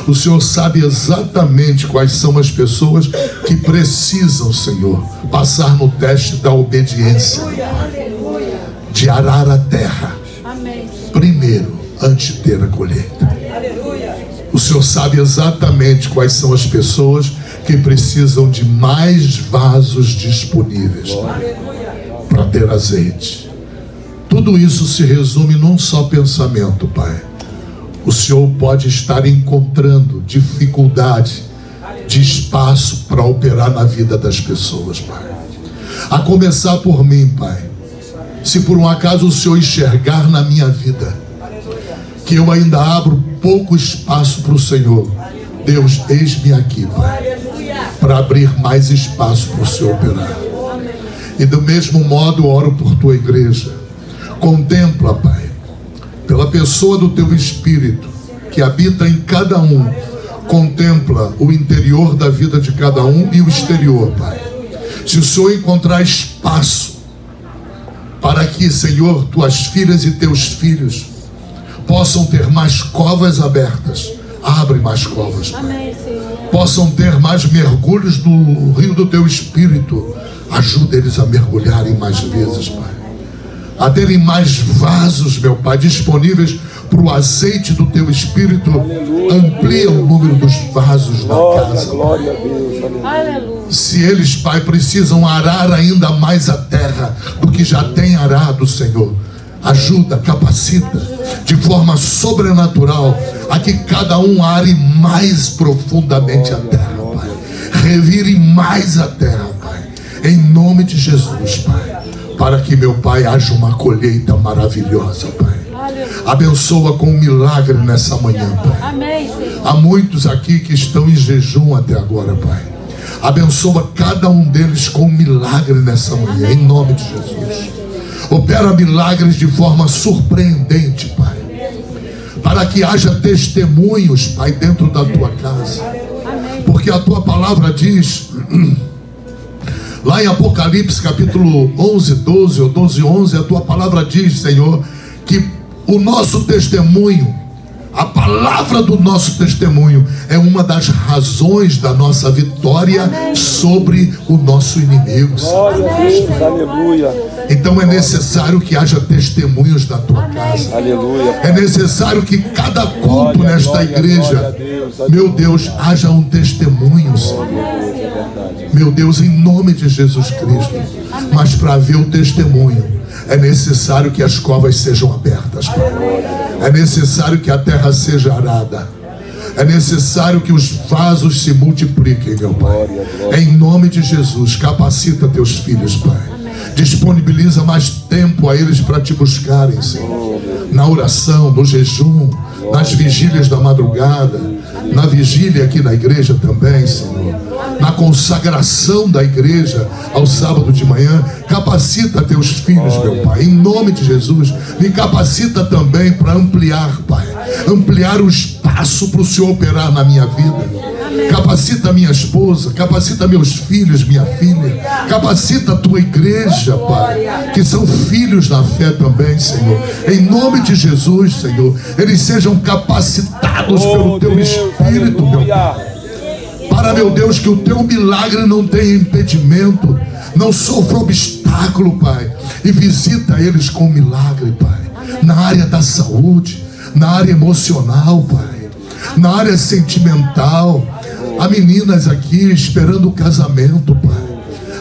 O Senhor sabe exatamente quais são as pessoas que precisam, Senhor, passar no teste da obediência, Pai, de arar a terra primeiro, antes de ter a colheita. O Senhor sabe exatamente quais são as pessoas que precisam de mais vasos disponíveis, Pai, para ter azeite. Tudo isso se resume num só pensamento, Pai. O Senhor pode estar encontrando dificuldade de espaço para operar na vida das pessoas, Pai. A começar por mim, Pai. Se por um acaso o Senhor enxergar na minha vida que eu ainda abro pouco espaço para o Senhor, Deus, eis-me aqui, Pai, para abrir mais espaço para o Senhor operar. E do mesmo modo oro por tua igreja. Contempla, Pai, pela pessoa do teu Espírito que habita em cada um. Contempla o interior da vida de cada um e o exterior, Pai. Se o Senhor encontrar espaço para que, Senhor, tuas filhas e teus filhos possam ter mais covas abertas, abre mais covas, Pai. Possam ter mais mergulhos no rio do teu Espírito, ajuda eles a mergulharem mais vezes, Pai. A terem mais vasos, meu Pai, disponíveis para o azeite do teu Espírito. Amplia o número dos vasos na casa. Glória a Deus. Aleluia. Se eles, Pai, precisam arar ainda mais a terra do que já tem arado, Senhor, ajuda, capacita de forma sobrenatural a que cada um are mais profundamente a terra, Pai. Revire mais a terra, Pai, em nome de Jesus, Pai, para que, meu Pai, haja uma colheita maravilhosa, Pai. Abençoa com um milagre nessa manhã, Pai. Amém, Senhor. Há muitos aqui que estão em jejum até agora, Pai. Abençoa cada um deles com um milagre nessa manhã, em nome de Jesus. Opera milagres de forma surpreendente, Pai, para que haja testemunhos, Pai, dentro da tua casa. Porque a tua palavra diz lá em Apocalipse capítulo 11, 12 ou 12, 11, a tua palavra diz, Senhor, que o nosso testemunho, a palavra do nosso testemunho é uma das razões da nossa vitória sobre o nosso inimigo. Glória a Deus. Aleluia. Então é necessário que haja testemunhos na tua casa. Aleluia. É necessário que cada culto Glória, nesta glória, igreja, glória a Deus. meu Deus, haja um testemunho, Senhor. Meu Deus, em nome de Jesus Cristo. Mas para haver o testemunho, é necessário que as covas sejam abertas, Pai. É necessário que a terra seja arada. É necessário que os vasos se multipliquem, meu Pai. Em nome de Jesus, capacita teus filhos, Pai. Disponibiliza mais tempo a eles para te buscarem, Senhor. Na oração, no jejum, nas vigílias da madrugada, na vigília aqui na igreja também, Senhor. Na consagração da igreja ao sábado de manhã. Capacita teus filhos, meu Pai, em nome de Jesus. Me capacita também para ampliar, Pai, ampliar o espaço para o Senhor operar na minha vida. Capacita minha esposa, capacita meus filhos, minha filha. Capacita a tua igreja, Pai, que são filhos na fé também, Senhor. Em nome de Jesus, Senhor, eles sejam capacitados pelo teu Espírito, meu Pai. Para, meu Deus, que o teu milagre não tenha impedimento, não sofra obstáculo, Pai. E visita eles com milagre, Pai. Na área da saúde, na área emocional, Pai, na área sentimental. Há meninas aqui esperando o casamento, Pai.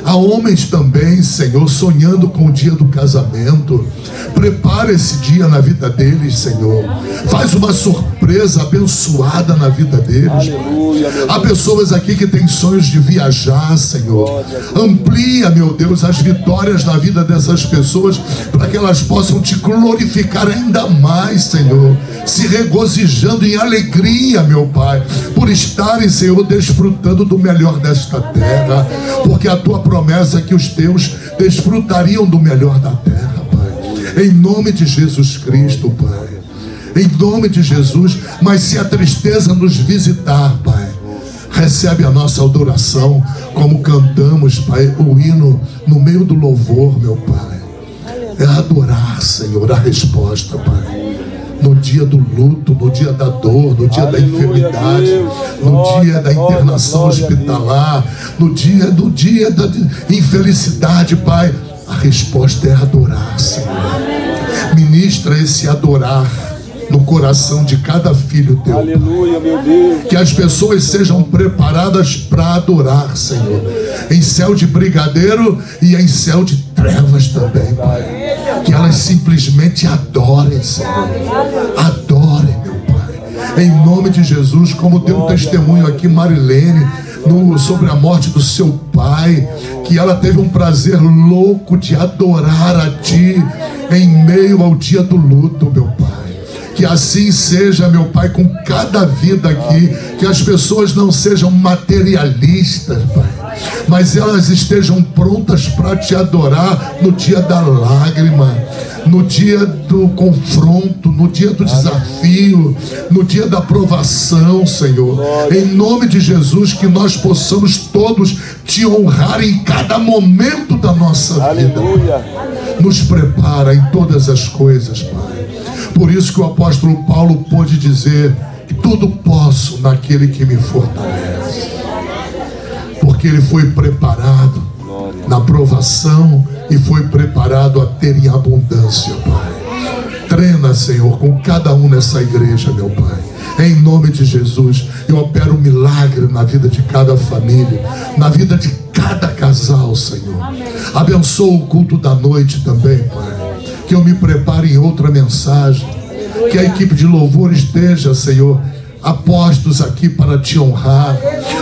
Há homens também, Senhor, sonhando com o dia do casamento. Prepara esse dia na vida deles, Senhor. Faz uma surpresa abençoada na vida deles. Aleluia, meu Há Deus. pessoas aqui que têm sonhos de viajar, Senhor. Amplia, meu Deus, as vitórias na vida dessas pessoas, para que elas possam te glorificar ainda mais, Senhor. Se regozijando em alegria, meu Pai, por estarem, Senhor, desfrutando do melhor desta terra. Porque a tua promessa é que os teus desfrutariam do melhor da terra, Pai. Em nome de Jesus Cristo, Pai. Em nome de Jesus. Mas se a tristeza nos visitar, Pai, recebe a nossa adoração, como cantamos, Pai, o hino no meio do louvor, meu Pai. É adorar, Senhor, a resposta, Pai. No dia do luto, no dia da dor, no dia da enfermidade, no dia da internação hospitalar, no dia da infelicidade, Pai, a resposta é adorar, Senhor. Ministra esse adorar no coração de cada filho teu. Aleluia, meu Deus. Que as pessoas sejam preparadas para adorar, Senhor, em céu de brigadeiro e em céu de trevas também, Pai. Que elas simplesmente adorem, Senhor. Adorem, meu Pai. Em nome de Jesus, como tem um testemunho aqui, Marilene, sobre a morte do seu pai, que ela teve um prazer louco de adorar a Ti em meio ao dia do luto, meu Pai. Que assim seja, meu Pai, com cada vida aqui. Que as pessoas não sejam materialistas, Pai, mas elas estejam prontas para te adorar no dia da lágrima, no dia do confronto, no dia do desafio, no dia da provação, Senhor. Em nome de Jesus, que nós possamos todos te honrar em cada momento da nossa vida. Aleluia. Nos prepara em todas as coisas, Pai. Por isso que o apóstolo Paulo pôde dizer que tudo posso naquele que me fortalece. Porque ele foi preparado na provação e foi preparado a ter em abundância, Pai. Treina, Senhor, com cada um nessa igreja, meu Pai. Em nome de Jesus, eu opero um milagre na vida de cada família, na vida de cada casal, Senhor. Abençoa o culto da noite também, Pai. Que eu me prepare em outra mensagem. Que a equipe de louvor esteja, Senhor, apostos aqui para te honrar.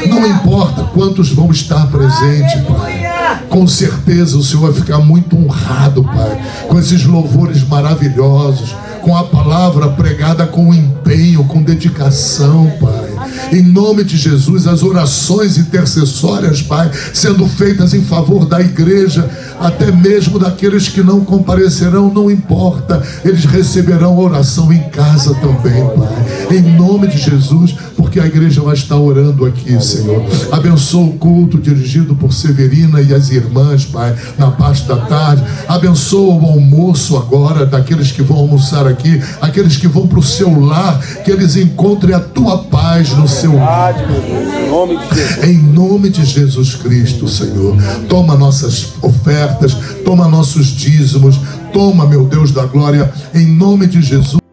Não importa quantos vão estar presentes, Pai. Com certeza o Senhor vai ficar muito honrado, Pai, com esses louvores maravilhosos, com a palavra pregada com empenho, com dedicação, Pai. Em nome de Jesus, as orações intercessórias, Pai, sendo feitas em favor da igreja, até mesmo daqueles que não comparecerão, não importa, eles receberão oração em casa também, Pai. Em nome de Jesus, porque a igreja vai estar orando aqui, Senhor. Abençoa o culto dirigido por Severina e as irmãs, Pai, na parte da tarde. Abençoa o almoço agora daqueles que vão almoçar aqui, aqueles que vão para o seu lar, que eles encontrem a tua paz no seu lar. Em nome de Jesus Cristo, Senhor. Toma nossas ofertas, toma nossos dízimos, toma, meu Deus da glória, em nome de Jesus.